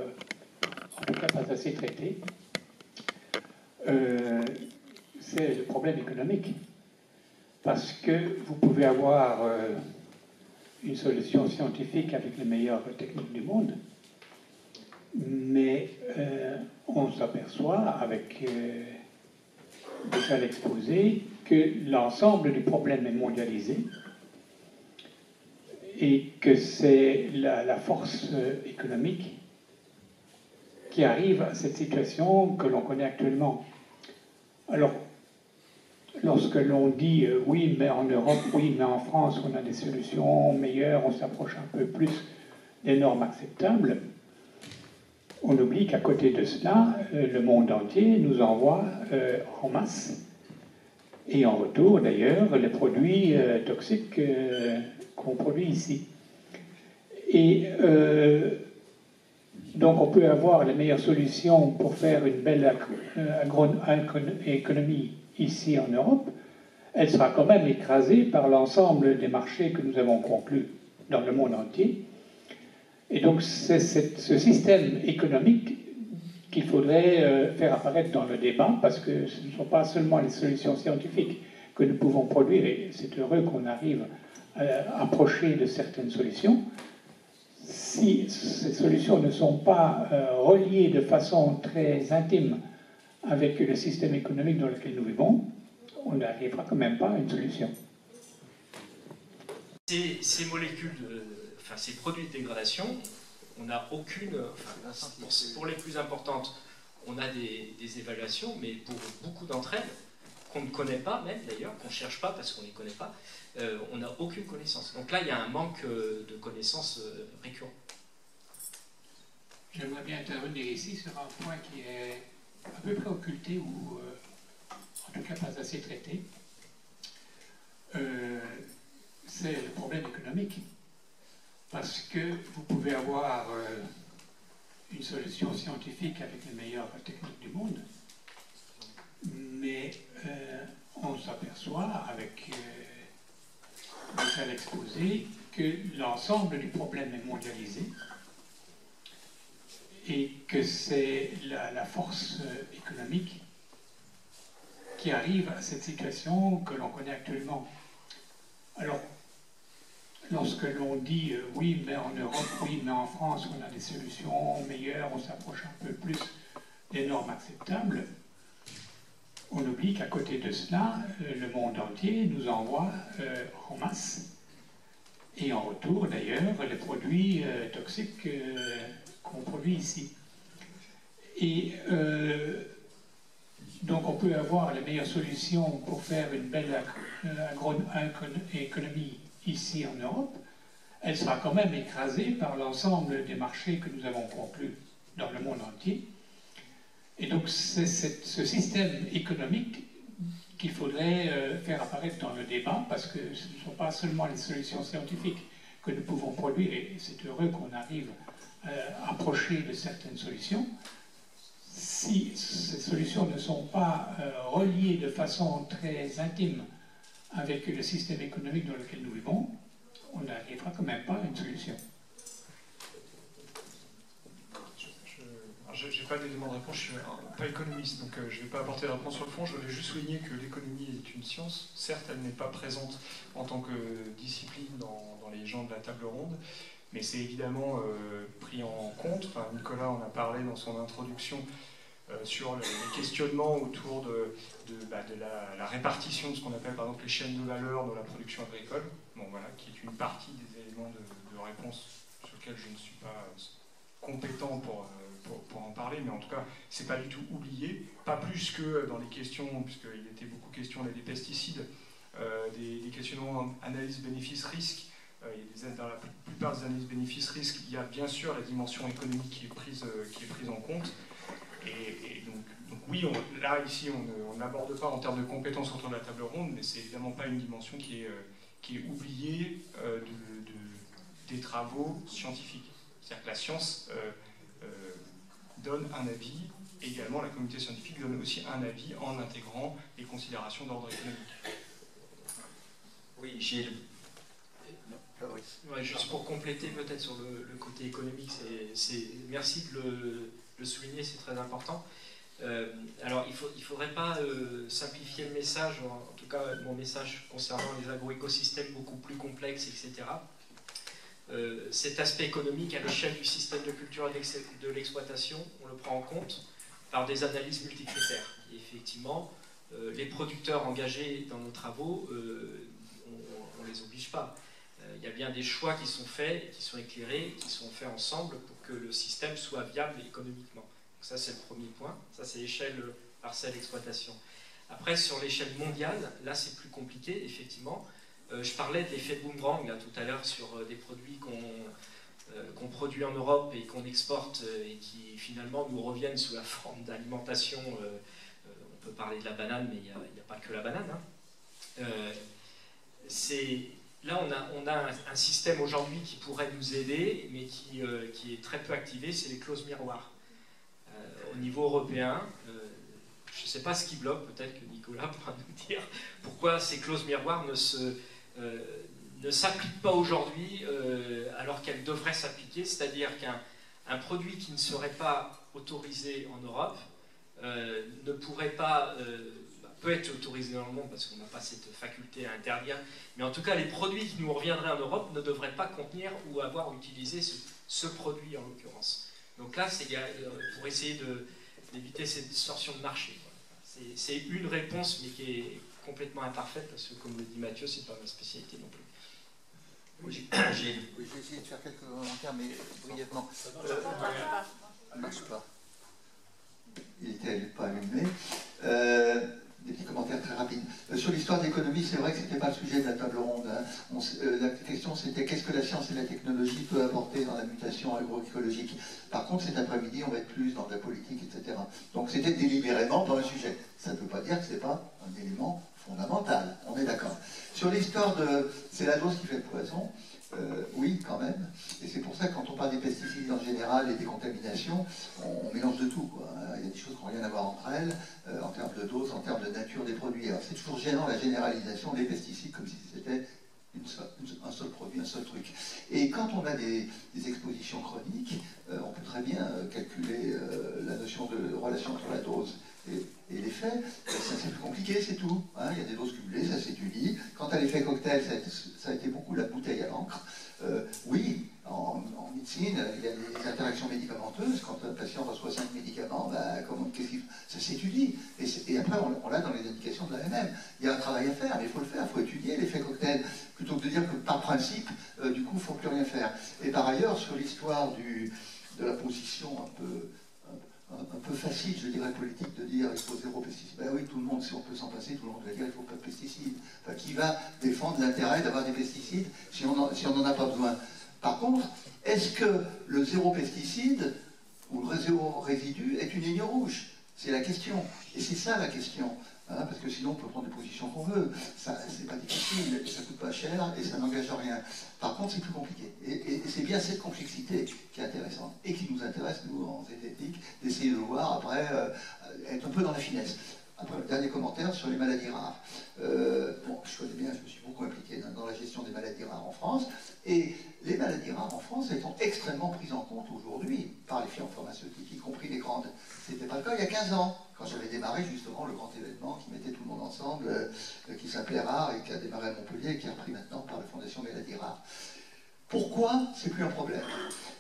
en tout cas pas assez traité. C'est le problème économique. Parce que vous pouvez avoir une solution scientifique avec les meilleures techniques du monde, mais on s'aperçoit avec déjà l'exposé que l'ensemble du problème est mondialisé et que c'est la force économique qui arrive à cette situation que l'on connaît actuellement. Alors, lorsque l'on dit oui, mais en Europe, oui, mais en France, on a des solutions meilleures, on s'approche un peu plus des normes acceptables, on oublie qu'à côté de cela, le monde entier nous envoie en masse, et en retour d'ailleurs, les produits toxiques qu'on produit ici. Et donc on peut avoir les meilleures solutions pour faire une belle économie ici en Europe, elle sera quand même écrasée par l'ensemble des marchés que nous avons conclus dans le monde entier. Et donc c'est ce système économique qu'il faudrait faire apparaître dans le débat, parce que ce ne sont pas seulement les solutions scientifiques que nous pouvons produire, et c'est heureux qu'on arrive à approcher de certaines solutions. Si ces solutions ne sont pas reliées de façon très intime avec le système économique dans lequel nous vivons, on n'arrivera quand même pas à une solution. Ces molécules, ces produits de dégradation, on n'a aucune, pour les plus importantes, on a des évaluations, mais pour beaucoup d'entre elles, qu'on ne connaît pas même d'ailleurs, qu'on ne cherche pas parce qu'on ne les connaît pas, on n'a aucune connaissance. Donc là, il y a un manque de connaissances récurrent. J'aimerais bien intervenir ici sur un point qui est à peu près occulté ou en tout cas pas assez traité. C'est le problème économique. Parce que vous pouvez avoir une solution scientifique avec les meilleures techniques du monde, mais on s'aperçoit avec déjà l'exposé que l'ensemble du problème est mondialisé et que c'est la force économique qui arrive à cette situation que l'on connaît actuellement. Alors, lorsque l'on dit oui, mais en Europe, oui, mais en France, on a des solutions meilleures, on s'approche un peu plus des normes acceptables, on oublie qu'à côté de cela, le monde entier nous envoie en masse, et en retour d'ailleurs, les produits toxiques qu'on produit ici. Et donc on peut avoir les meilleures solutions pour faire une belle économie ici en Europe, elle sera quand même écrasée par l'ensemble des marchés que nous avons conclus dans le monde entier. Et donc c'est ce système économique qu'il faudrait faire apparaître dans le débat, parce que ce ne sont pas seulement les solutions scientifiques que nous pouvons produire, et c'est heureux qu'on arrive à approcher de certaines solutions. Si ces solutions ne sont pas reliées de façon très intime avec le système économique dans lequel nous vivons, on n'arrivera quand même pas à une solution. Je n'ai pas d'éléments de réponse, je ne suis pas économiste, donc je ne vais pas apporter de réponse sur le fond. Je voulais juste souligner que l'économie est une science. Certes, elle n'est pas présente en tant que discipline dans les gens de la table ronde, mais c'est évidemment pris en compte. Enfin, Nicolas en a parlé dans son introduction sur les questionnements autour de la répartition de ce qu'on appelle par exemple les chaînes de valeur dans la production agricole, bon, voilà, qui est une partie des éléments de réponse sur lesquels je ne suis pas compétent pour en parler, mais en tout cas, c'est pas du tout oublié, pas plus que dans les questions, puisqu'il était beaucoup question des pesticides, des questionnements analyse bénéfice-risque. Dans la plupart des analyses bénéfice-risque, il y a bien sûr la dimension économique qui est prise en compte. Et donc oui, là, ici, on n'aborde pas en termes de compétences autour de la table ronde, mais c'est évidemment pas une dimension qui est oubliée des travaux scientifiques. C'est-à-dire que la science donne un avis, et également la communauté scientifique donne aussi un avis en intégrant les considérations d'ordre économique. Oui, Gilles. Ouais, juste pour compléter peut-être sur le côté économique, merci de le souligner, c'est très important. Alors il ne faudrait pas simplifier le message, en tout cas mon message concernant les agroécosystèmes beaucoup plus complexes, etc. Cet aspect économique à l'échelle du système de culture et de l'exploitation, on le prend en compte par des analyses multicritères. Et effectivement, les producteurs engagés dans nos travaux, on ne les oblige pas. Il y a bien des choix qui sont faits, qui sont éclairés, qui sont faits ensemble pour que le système soit viable économiquement. Donc ça, c'est le premier point. Ça, c'est l'échelle parcelle exploitation. Après, sur l'échelle mondiale, là, c'est plus compliqué, effectivement. Je parlais de l'effet boomerang là, tout à l'heure sur des produits qu'on produit en Europe et qu'on exporte et qui finalement nous reviennent sous la forme d'alimentation. On peut parler de la banane, mais il n'y a pas que la banane. Hein. Là, on a un système aujourd'hui qui pourrait nous aider, mais qui est très peu activé, c'est les clauses miroirs. Au niveau européen, je ne sais pas ce qui bloque, peut-être que Nicolas pourra nous dire pourquoi ces clauses miroirs ne s'appliquent pas aujourd'hui alors qu'elles devraient s'appliquer, c'est-à-dire qu'un produit qui ne serait pas autorisé en Europe ne pourrait pas... peut être autorisé dans le monde parce qu'on n'a pas cette faculté à interdire, mais en tout cas les produits qui nous reviendraient en Europe ne devraient pas contenir ou avoir utilisé ce produit en l'occurrence. Donc là, c'est pour essayer d'éviter cette distorsion de marché. C'est une réponse, mais qui est complètement imparfaite parce que, comme le dit Mathieu, c'est pas ma spécialité non plus. Oui, j'ai essayé de faire quelques commentaires, mais brièvement. Ça ne marche pas. Il n'était pas allumé. Des petits commentaires très rapides. Sur l'histoire de l'économie, c'est vrai que ce n'était pas le sujet de la table ronde. Hein. La question, c'était qu'est-ce que la science et la technologie peuvent apporter dans la mutation agroécologique. Par contre, cet après-midi, on va être plus dans la politique, etc. Donc c'était délibérément dans le sujet. Ça ne veut pas dire que ce n'est pas un élément fondamental. On est d'accord. Sur l'histoire de... C'est la dose qui fait le poison. Oui, quand même. Et c'est pour ça que quand on parle des pesticides en général et des contaminations, on mélange de tout, quoi. Il y a des choses qui n'ont rien à voir entre elles, en termes de dose, en termes de nature des produits. Alors c'est toujours gênant la généralisation des pesticides comme si c'était un seul produit, un seul truc. Et quand on a des expositions chroniques, on peut très bien calculer la notion de relation entre la dose et l'effet. Ça c'est plus compliqué, c'est tout. Hein, il y a des doses cumulées, ça s'étudie. Quant à l'effet cocktail, ça a été beaucoup la bouteille à l'encre. Oui, en médecine, il y a des interactions médicamenteuses. Quand un patient reçoit 5 médicaments, ça s'étudie. Et Et après, on l'a dans les indications de l'AMM. Il y a un travail à faire, mais il faut le faire, il faut étudier l'effet cocktail, plutôt que de dire que par principe, du coup, il ne faut plus rien faire. Et par ailleurs, sur l'histoire de la position un peu facile, je dirais, politique, de dire il faut zéro pesticide. Ben oui, tout le monde, si on peut s'en passer, tout le monde va dire il faut pas de pesticides. Enfin, qui va défendre l'intérêt d'avoir des pesticides si on n'en a pas besoin? Par contre, est-ce que le zéro pesticide ou le zéro résidu est une ligne rouge? C'est la question. Et c'est ça la question. Hein, parce que sinon, on peut prendre des positions qu'on veut. Ça, c'est pas difficile, ça coûte pas cher et ça n'engage rien. Par contre, c'est plus compliqué. Et c'est bien cette complexité qui est intéressante et qui nous intéresse, nous, en zététique, d'essayer de voir après, être un peu dans la finesse. Après, le dernier commentaire sur les maladies rares. Bon, je connais bien, je me suis beaucoup impliqué dans la gestion des maladies rares en France, et les maladies rares en France, elles sont extrêmement prises en compte aujourd'hui par les firmes pharmaceutiques, y compris les grandes. C'était pas le cas il y a 15 ans, quand j'avais démarré justement le grand événement qui mettait tout le monde ensemble, qui s'appelait Rare et qui a démarré à Montpellier et qui est repris maintenant par la Fondation Maladies Rares. Pourquoi c'est plus un problème?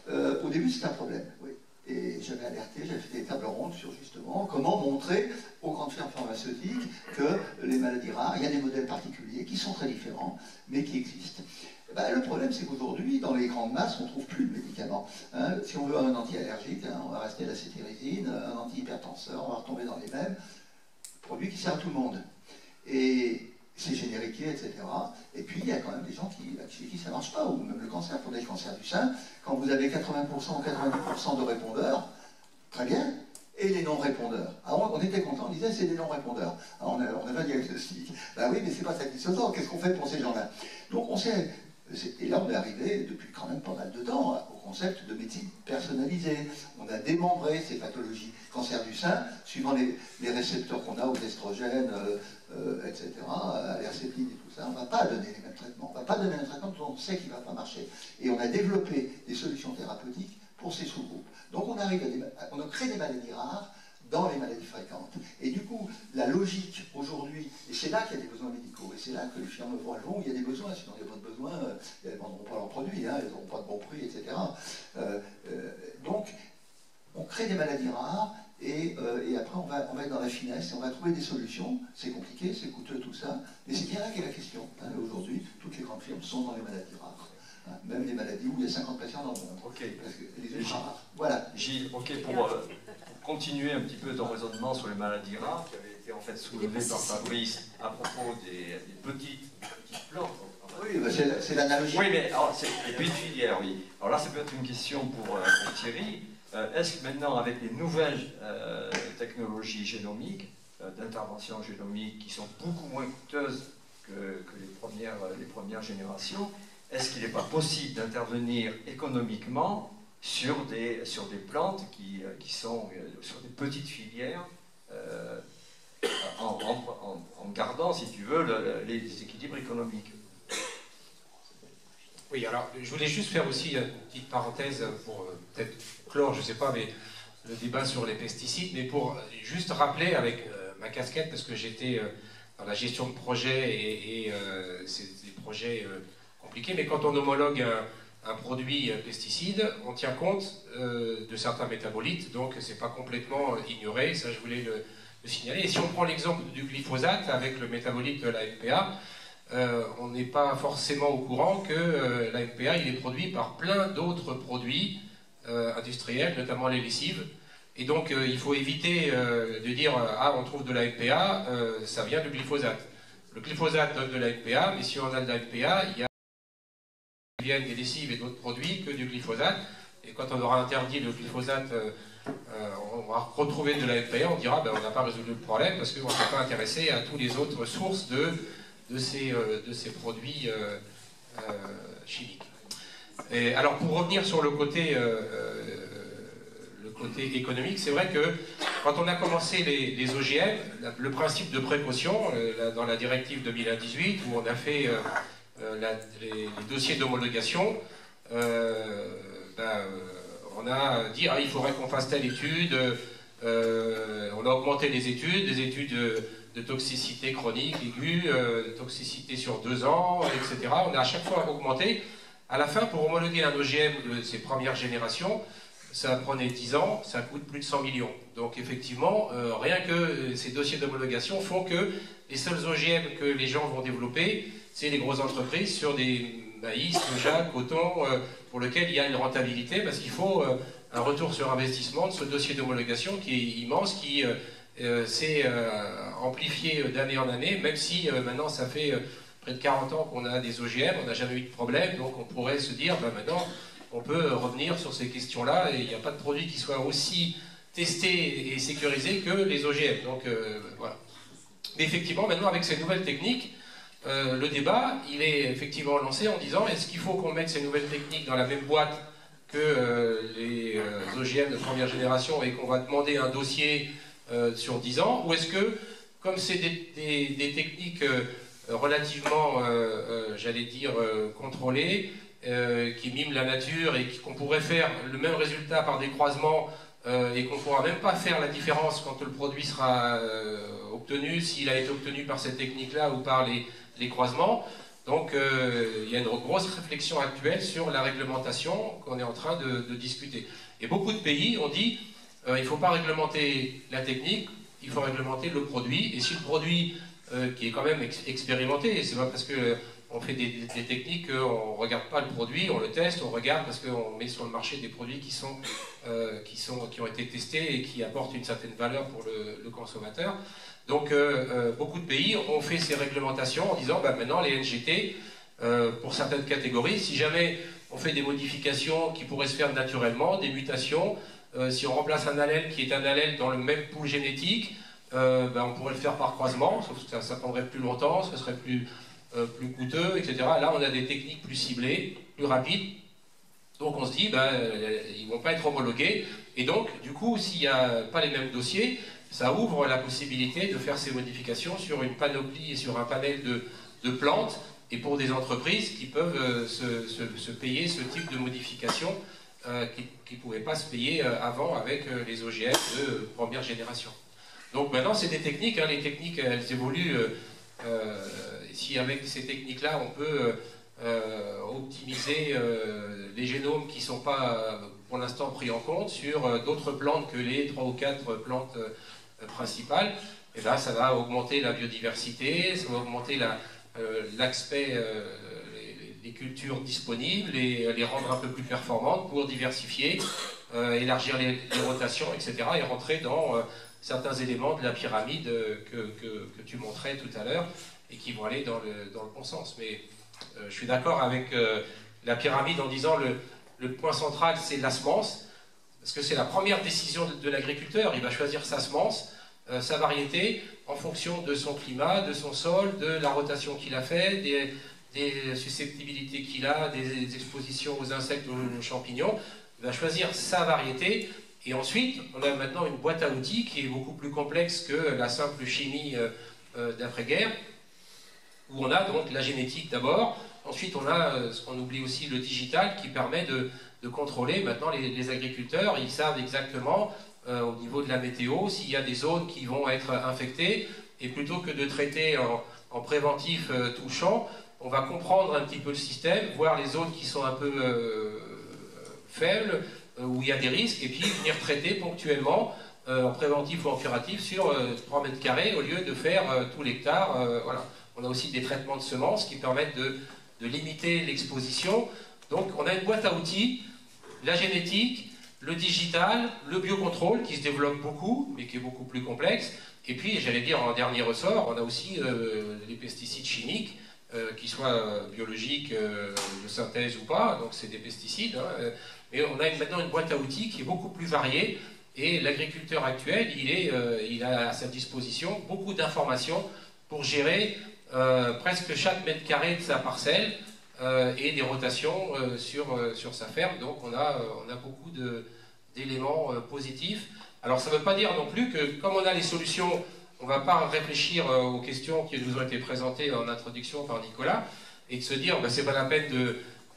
Au début, c'était un problème, oui. Et j'avais alerté, j'avais fait des tables rondes sur justement comment montrer aux grandes firmes pharmaceutiques que les maladies rares, il y a des modèles particuliers qui sont très différents, mais qui existent. Ben, le problème, c'est qu'aujourd'hui, dans les grandes masses, on ne trouve plus de médicaments. Hein, si on veut un anti-allergique, hein, on va rester à la cétirizine, un anti-hypertenseur, on va retomber dans les mêmes produits qui servent à tout le monde. Et c'est génériqué, etc. Et puis, il y a quand même des gens chez qui ça ne marche pas, ou même le cancer. Pour le cancer du sein, quand vous avez 80% ou 90% de répondeurs, très bien, et les non-répondeurs. Alors, on était content, on disait c'est des non-répondeurs. Alors, on avait un diagnostic. Ben oui, mais c'est pas satisfaisant, qu'est-ce qu'on fait pour ces gens-là? Donc, on sait... Et là, on est arrivé, depuis quand même pas mal de temps, au concept de médecine personnalisée. On a démembré ces pathologies. Cancer du sein, suivant les récepteurs qu'on a aux estrogènes, etc., à l'hercéptine et tout ça, on ne va pas donner les mêmes traitements. On ne va pas donner un traitement dont on sait qu'il ne va pas marcher. Et on a développé des solutions thérapeutiques pour ces sous-groupes. Donc on arrive on a créé des maladies rares dans les maladies fréquentes. Et du coup, la logique aujourd'hui, et c'est là qu'il y a des besoins médicaux, et c'est là que les firmes vont où il y a des besoins, sinon il n'y a pas de besoin, elles ne vendront pas leurs produits, hein, elles n'auront pas de bon prix, etc. Donc, on crée des maladies rares, et après on va être dans la finesse, et on va trouver des solutions. C'est compliqué, c'est coûteux, tout ça, mais c'est bien là qu'est la question. Hein. Aujourd'hui, toutes les grandes firmes sont dans les maladies rares. Hein. Même les maladies où il y a 50 patients dans le monde. Ok. Parce que les ultra rares. Voilà. Gilles, ok, pour continuer un petit peu ton raisonnement sur les maladies rares, qui avait été en fait soulevé par Fabrice à propos des petites plantes. Oui, c'est l'analogie. Oui, mais alors, les petites filières, oui. Alors là, ça peut être une question pour Thierry. Est-ce que maintenant, avec les nouvelles technologies génomiques, d'intervention génomique, qui sont beaucoup moins coûteuses que les premières générations, est-ce qu'il n'est pas possible d'intervenir économiquement sur des plantes qui sont sur des petites filières en gardant, si tu veux, les équilibres économiques? Oui, alors je voulais juste faire aussi une petite parenthèse pour peut-être clore, je ne sais pas, mais le débat sur les pesticides, mais pour juste rappeler avec ma casquette, parce que j'étais dans la gestion de projets et c'est des projets compliqués, mais quand on homologue un produit pesticide, on tient compte de certains métabolites, donc c'est pas complètement ignoré, ça je voulais le signaler. Et si on prend l'exemple du glyphosate avec le métabolite de la MPA, on n'est pas forcément au courant que la MPA il est produit par plein d'autres produits industriels, notamment les lessives. Et donc il faut éviter de dire ah on trouve de la MPA, ça vient du glyphosate. Le glyphosate donne de la MPA, mais si on a de la MPA, il y a viennent des lessives et d'autres produits que du glyphosate. Et quand on aura interdit le glyphosate, on va retrouver de la MPA, on dira ben, on n'a pas résolu le problème parce qu'on ne s'est pas intéressé à toutes les autres sources de ces produits chimiques. Et alors pour revenir sur le côté économique, c'est vrai que quand on a commencé les OGM, le principe de précaution, dans la directive 2018, où on a fait les dossiers d'homologation, on a dit il faudrait qu'on fasse telle étude, on a augmenté les études de toxicité chronique, aiguë, de toxicité sur 2 ans, etc. On a à chaque fois augmenté. À la fin, pour homologuer un OGM de ses premières générations, ça prenait 10 ans, ça coûte plus de 100 millions. Donc effectivement, rien que ces dossiers d'homologation font que les seuls OGM que les gens vont développer, c'est les grosses entreprises sur des maïs, soja, coton, pour lequel il y a une rentabilité, parce qu'il faut un retour sur investissement de ce dossier d'homologation qui est immense, qui s'est amplifié d'année en année, même si maintenant ça fait près de 40 ans qu'on a des OGM, on n'a jamais eu de problème, donc on pourrait se dire, maintenant, on peut revenir sur ces questions-là, et il n'y a pas de produit qui soit aussi testé et sécurisé que les OGM. Donc voilà. Mais effectivement, maintenant, avec ces nouvelles techniques, le débat, il est effectivement lancé en disant, est-ce qu'il faut qu'on mette ces nouvelles techniques dans la même boîte que les OGM de première génération et qu'on va demander un dossier sur 10 ans, ou est-ce que, comme c'est des techniques relativement, j'allais dire, contrôlées, qui miment la nature et qu'on pourrait faire le même résultat par des croisements et qu'on ne pourra même pas faire la différence quand le produit sera obtenu, s'il a été obtenu par cette technique-là ou par les croisements. Donc il y a une grosse réflexion actuelle sur la réglementation qu'on est en train de discuter. Et beaucoup de pays ont dit il ne faut pas réglementer la technique, il faut réglementer le produit. Et si le produit qui est quand même expérimenté, et c'est pas parce que on fait des techniques, on ne regarde pas le produit, on le teste, on regarde parce qu'on met sur le marché des produits qui ont été testés et qui apportent une certaine valeur pour le consommateur. Donc beaucoup de pays ont fait ces réglementations en disant maintenant les NGT, pour certaines catégories, si jamais on fait des modifications qui pourraient se faire naturellement, des mutations, si on remplace un allèle qui est un allèle dans le même pool génétique, on pourrait le faire par croisement, sauf que ça prendrait plus longtemps, ce serait plus coûteux, etc. Là, on a des techniques plus ciblées, plus rapides. Donc on se dit, ils ne vont pas être homologués. Et donc, du coup, s'il n'y a pas les mêmes dossiers, ça ouvre la possibilité de faire ces modifications sur une panoplie et sur un panel de plantes, et pour des entreprises qui peuvent se payer ce type de modification qui ne pouvaient pas se payer avant avec les OGM de première génération. Donc maintenant, c'est des techniques. Les techniques, elles évoluent. Si avec ces techniques-là, on peut optimiser les génomes qui ne sont pas pour l'instant pris en compte sur d'autres plantes que les 3 ou 4 plantes principales, et là, ça va augmenter la biodiversité, ça va augmenter l'aspect des cultures disponibles et les rendre un peu plus performantes pour diversifier, élargir les rotations, etc. et rentrer dans certains éléments de la pyramide que tu montrais tout à l'heure et qui vont aller dans le bon sens. Mais je suis d'accord avec la pyramide en disant le point central, c'est la semence, parce que c'est la première décision de l'agriculteur. Il va choisir sa semence, sa variété, en fonction de son climat, de son sol, de la rotation qu'il a fait, des susceptibilités qu'il a, des expositions aux insectes, aux champignons. Il va choisir sa variété. Et ensuite, on a maintenant une boîte à outils qui est beaucoup plus complexe que la simple chimie d'après-guerre, où on a donc la génétique d'abord, ensuite on a ce qu'on oublie aussi, le digital, qui permet de contrôler. Maintenant les agriculteurs, ils savent exactement au niveau de la météo s'il y a des zones qui vont être infectées, et plutôt que de traiter en préventif tout champ, on va comprendre un petit peu le système, voir les zones qui sont un peu faibles, où il y a des risques, et puis venir traiter ponctuellement en préventif ou en curatif sur 3 mètres carrés au lieu de faire tout l'hectare. Voilà. On a aussi des traitements de semences qui permettent de limiter l'exposition. Donc on a une boîte à outils, la génétique, le digital, le biocontrôle qui se développe beaucoup, mais qui est beaucoup plus complexe. Et puis, j'allais dire en dernier ressort, on a aussi les pesticides chimiques, qu'ils soient biologiques, de synthèse ou pas, donc c'est des pesticides. Mais on a maintenant une boîte à outils qui est beaucoup plus variée, et l'agriculteur actuel, il a à sa disposition beaucoup d'informations pour gérer presque chaque mètre carré de sa parcelle et des rotations sur sa ferme. Donc on a beaucoup d'éléments positifs. Alors ça ne veut pas dire non plus que comme on a les solutions, on ne va pas réfléchir aux questions qui nous ont été présentées en introduction par Nicolas, et de se dire c'est pas la peine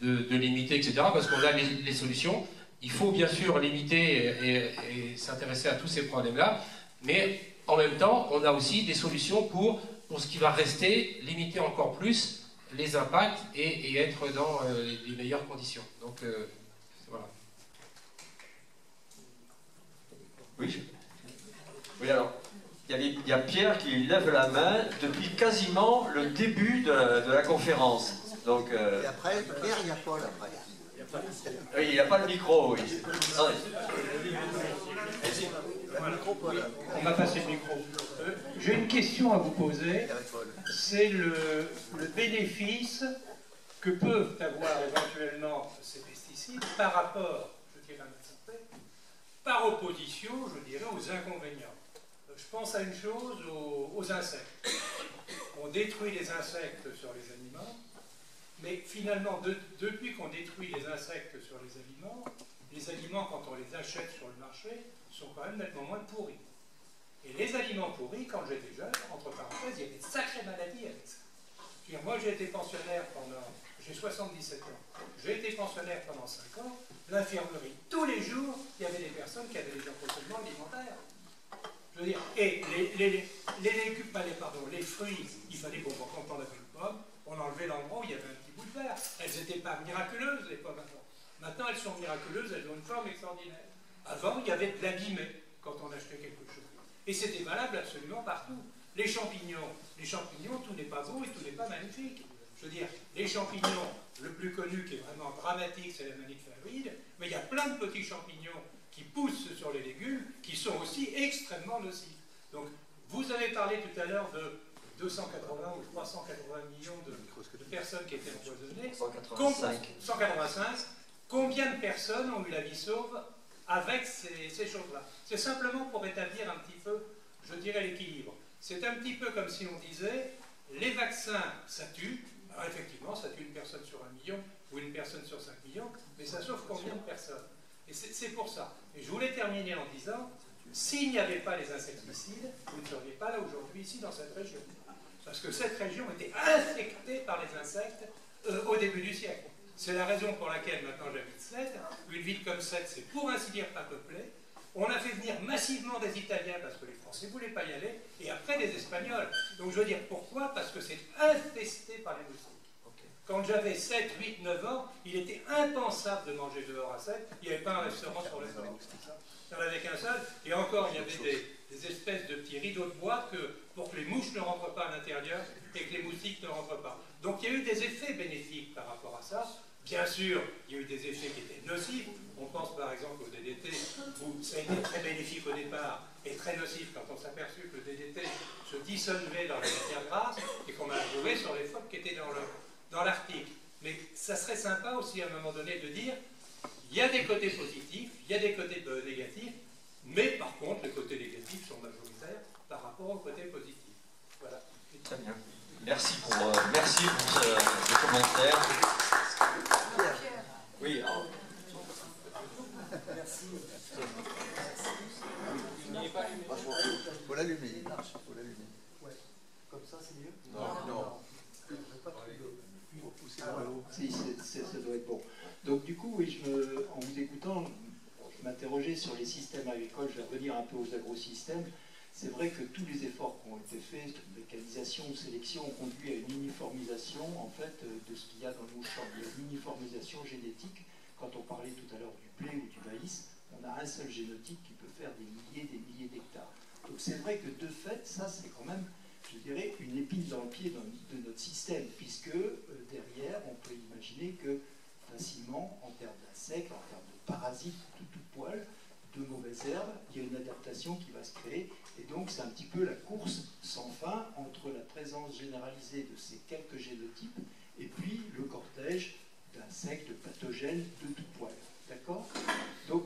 de limiter, etc., parce qu'on a les solutions. Il faut bien sûr limiter et s'intéresser à tous ces problèmes-là, mais en même temps, on a aussi des solutions pour ce qui va rester, limiter encore plus les impacts et être dans les meilleures conditions. Donc, voilà. y a Pierre qui lève la main depuis quasiment le début de la conférence. Donc, Et après, Pierre, il y a Paul après. Oui, il n'y a pas le micro, oui. On m'a passé le micro. J'ai une question à vous poser. C'est le bénéfice que peuvent avoir éventuellement ces pesticides par rapport, je dirais, à la santé, par opposition, je dirais, aux inconvénients. Je pense à une chose, aux insectes. On détruit les insectes sur les aliments, mais finalement, depuis qu'on détruit les insectes sur les aliments, quand on les achète sur le marché, sont quand même nettement moins pourris. Et les aliments pourris, quand j'étais jeune, entre parenthèses, il y avait de sacrées maladies avec ça. Moi, j'ai été pensionnaire pendant... J'ai 77 ans. J'ai été pensionnaire pendant 5 ans. L'infirmerie, tous les jours, il y avait des personnes qui avaient des empoisonnements alimentaires. Je veux dire, et les légumes, les fruits, il fallait, bon, quand on avait une pomme, on enlevait l'endroit où il y avait un petit bout de verre. Elles n'étaient pas miraculeuses, les pommes avant. Maintenant, elles sont miraculeuses, elles ont une forme extraordinaire. Avant, il y avait de l'abîmé quand on achetait quelque chose. Et c'était valable absolument partout. Les champignons, tout n'est pas beau et tout n'est pas magnifique. Je veux dire, les champignons, le plus connu qui est vraiment dramatique, c'est la manite phalloïde, mais il y a plein de petits champignons qui poussent sur les légumes qui sont aussi extrêmement nocifs. Donc, vous avez parlé tout à l'heure de 280 ou 380 millions de personnes qui étaient empoisonnées. 185. Combien de personnes ont eu la vie sauve avec ces choses-là? C'est simplement pour établir un petit peu, je dirais, l'équilibre. C'est un petit peu comme si on disait, les vaccins, ça tue. Alors effectivement, ça tue une personne sur 1 million ou une personne sur 5 millions, mais ça sauve combien de personnes? Et c'est pour ça. Et je voulais terminer en disant, s'il n'y avait pas les insecticides, vous ne seriez pas là aujourd'hui, ici, dans cette région. Parce que cette région était infectée par les insectes au début du siècle. C'est la raison pour laquelle maintenant j'habite Sète. Une ville comme Sète, c'est pour ainsi dire pas peuplée. On a fait venir massivement des Italiens parce que les Français ne voulaient pas y aller, et après des Espagnols. Donc je veux dire pourquoi? Parce que c'est infesté par les moustiques. Quand j'avais 7, 8, 9 ans, il était impensable de manger dehors à Sète. Il n'y avait pas un restaurant sur le sol. Il n'y en avait qu'un seul. Et encore, il y avait des espèces de petits rideaux de bois pour que les mouches ne rentrent pas à l'intérieur et que les moustiques ne rentrent pas. Donc il y a eu des effets bénéfiques par rapport à ça. Bien sûr, il y a eu des effets qui étaient nocifs. On pense par exemple au DDT, où ça a été très bénéfique au départ et très nocif quand on s'est aperçu que le DDT se dissolvait dans la matière grasse et qu'on a trouvé sur les phoques qui étaient dans l'Arctique. Mais ça serait sympa aussi à un moment donné de dire, il y a des côtés positifs, il y a des côtés négatifs, mais par contre les côtés négatifs sont majoritaires par rapport aux côtés positifs. Voilà. Très bien. Merci pour ce commentaire. Oui. Alors... Merci. Il faut l'allumer, il marche, il faut l'allumer. Ouais. Comme ça, c'est mieux? Non. Si, ça doit être bon. Donc du coup, oui, en vous écoutant, je m'interrogeais sur les systèmes agricoles, je vais revenir un peu aux agrosystèmes. C'est vrai que tous les efforts qui ont été faits, de mécanisation ou sélection, ont conduit à une uniformisation en fait, de ce qu'il y a dans nos champs. Il y a une uniformisation génétique. Quand on parlait tout à l'heure du blé ou du maïs, on a un seul génotype qui peut faire des milliers d'hectares. Donc c'est vrai que de fait, ça c'est quand même, je dirais, une épine dans le pied de notre système, puisque derrière, on peut imaginer que facilement, en termes d'insectes, en termes de parasites, tout poil, de mauvaises herbes, il y a une adaptation qui va se créer. Et donc, c'est un petit peu la course sans fin entre la présence généralisée de ces quelques génotypes et puis le cortège d'insectes pathogènes de tout poil. D'accord? Donc,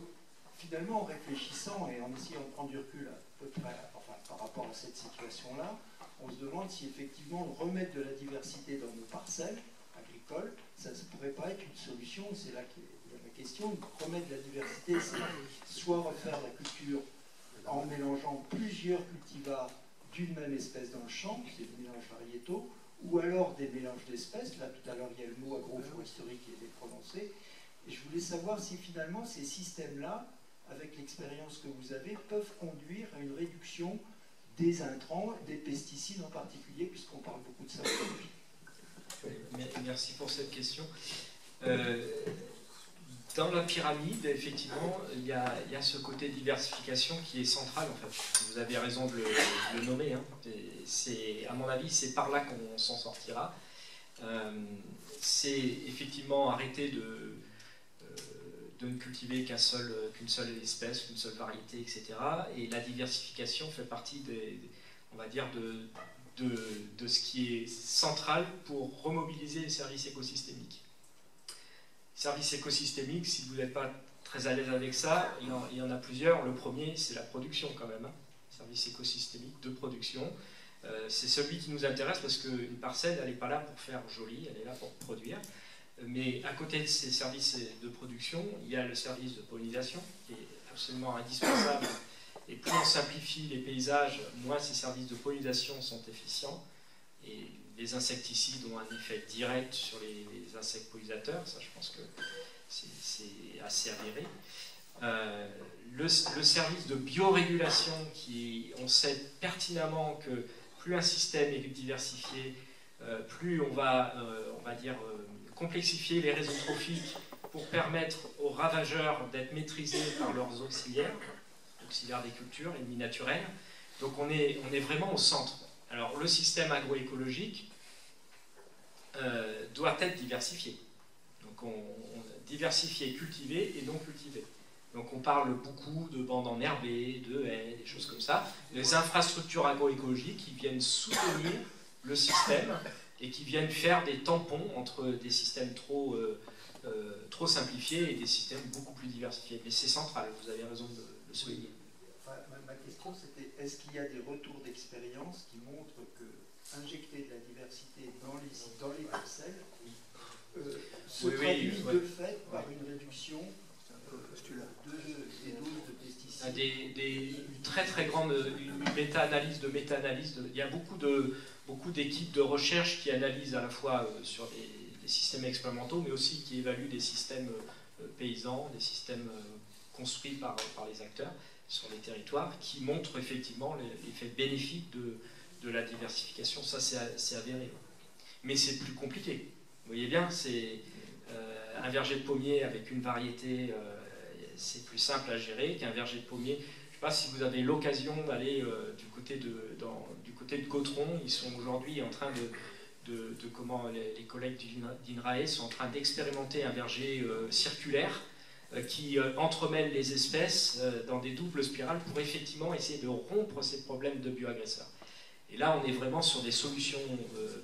finalement, en réfléchissant et en essayant de prendre du recul à peu près, enfin, par rapport à cette situation-là, on se demande si effectivement remettre de la diversité dans nos parcelles agricoles, ça ne pourrait pas être une solution. C'est là qu'il y a la question. Remettre de la diversité, c'est soit refaire la culture en mélangeant plusieurs cultivars d'une même espèce dans le champ, c'est des mélanges variétaux, ou alors des mélanges d'espèces. Là, tout à l'heure, il y a le mot agroforesterie qui était prononcé. Et je voulais savoir si finalement ces systèmes-là, avec l'expérience que vous avez, peuvent conduire à une réduction des intrants, des pesticides en particulier, puisqu'on parle beaucoup de ça aujourd'hui. Merci pour cette question. Dans la pyramide, effectivement, il y a ce côté diversification qui est central, en fait. Vous avez raison de le nommer. Hein. À mon avis, c'est par là qu'on s'en sortira. C'est effectivement arrêter de ne cultiver qu'une seule espèce, qu'une seule variété, etc. Et la diversification fait partie on va dire, de ce qui est central pour remobiliser les services écosystémiques. Services écosystémiques, si vous n'êtes pas très à l'aise avec ça, il y en a plusieurs. Le premier, c'est la production quand même. Hein. Service écosystémique de production. C'est celui qui nous intéresse parce qu'une parcelle, elle n'est pas là pour faire joli, elle est là pour produire. Mais à côté de ces services de production, il y a le service de pollinisation qui est absolument indispensable. Et plus on simplifie les paysages, moins ces services de pollinisation sont efficients. Et les insecticides ont un effet direct sur les insectes pollinisateurs, ça je pense que c'est assez avéré. Le service de biorégulation, on sait pertinemment que plus un système est diversifié, plus on va dire, complexifier les réseaux trophiques pour permettre aux ravageurs d'être maîtrisés par leurs auxiliaires des cultures, ennemis naturels. Donc on est vraiment au centre. Alors le système agroécologique doit être diversifié. Donc on diversifié, cultivé et non cultivé. Donc on parle beaucoup de bandes enherbées, de haies, des choses comme ça. Les infrastructures agroécologiques qui viennent soutenir le système et qui viennent faire des tampons entre des systèmes trop simplifiés et des systèmes beaucoup plus diversifiés. Mais c'est central, vous avez raison de le souligner. Enfin, ma question c'était, est-ce qu'il y a des retours d'expérience qui montrent que injecter de la diversité dans les parcelles se traduit de fait par une réduction des doses de pesticides? Une très très grande méta-analyse de méta-analyse. Il y a beaucoup d'équipes de recherche qui analysent à la fois sur des systèmes expérimentaux, mais aussi qui évaluent des systèmes paysans, des systèmes construits par les acteurs sur les territoires, qui montrent effectivement l'effet bénéfique de la diversification. Ça, c'est avéré. Mais c'est plus compliqué. Vous voyez bien, c'est un verger de pommier avec une variété, c'est plus simple à gérer qu'un verger de pommier. Je ne sais pas si vous avez l'occasion d'aller du côté de Gautron. Ils sont aujourd'hui en train les collègues d'INRAE sont en train d'expérimenter un verger circulaire qui entremêle les espèces dans des doubles spirales pour effectivement essayer de rompre ces problèmes de bioagresseurs. Et là, on est vraiment sur des solutions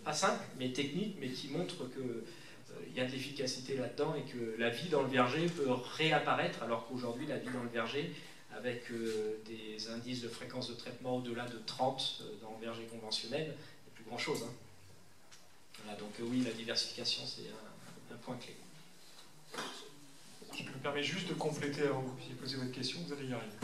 pas simples, mais techniques, mais qui montrent qu'il y a de l'efficacité là-dedans et que la vie dans le verger peut réapparaître, alors qu'aujourd'hui, la vie dans le verger, avec des indices de fréquence de traitement au-delà de 30 dans le verger conventionnel, il n'y a plus grand-chose. Hein. Voilà, donc oui, la diversification, c'est un point clé. Je me permets juste de compléter avant que vous puissiez poser votre question, vous allez y arriver.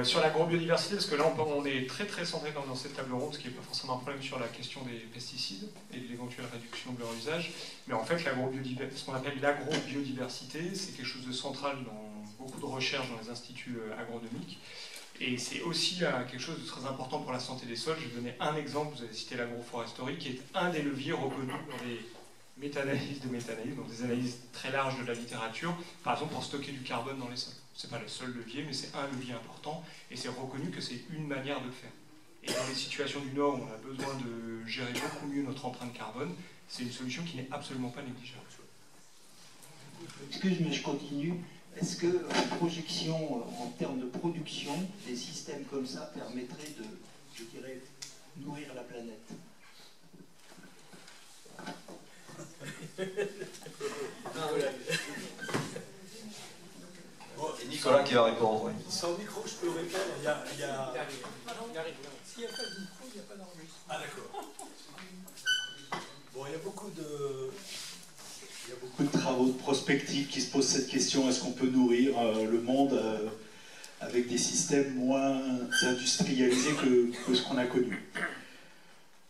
Sur l'agrobiodiversité, parce que là on est très très centré dans cette table ronde, ce qui n'est pas forcément un problème sur la question des pesticides et de l'éventuelle réduction de leur usage, mais en fait ce qu'on appelle l'agrobiodiversité, c'est quelque chose de central dans beaucoup de recherches dans les instituts agronomiques, et c'est aussi quelque chose de très important pour la santé des sols. Je vais donner un exemple, vous avez cité l'agroforesterie, qui est un des leviers reconnus dans les méta-analyses, donc des analyses très larges de la littérature, par exemple pour stocker du carbone dans les sols. Ce n'est pas le seul levier, mais c'est un levier important, et c'est reconnu que c'est une manière de le faire. Et dans les situations du Nord où on a besoin de gérer beaucoup mieux notre empreinte carbone, c'est une solution qui n'est absolument pas négligeable. Excuse-moi, je continue. Est-ce que en projection, en termes de production, des systèmes comme ça permettraient de, je dirais, nourrir la planète? Et Nicolas qui va répondre. Oui. Sans micro, je peux répondre. Il y a... S'il n'y a pas de micro, il n'y a pas d'enregistrement. Ah d'accord. Bon, il y a beaucoup de travaux de prospective qui se posent cette question, est-ce qu'on peut nourrir le monde avec des systèmes moins industrialisés que ce qu'on a connu?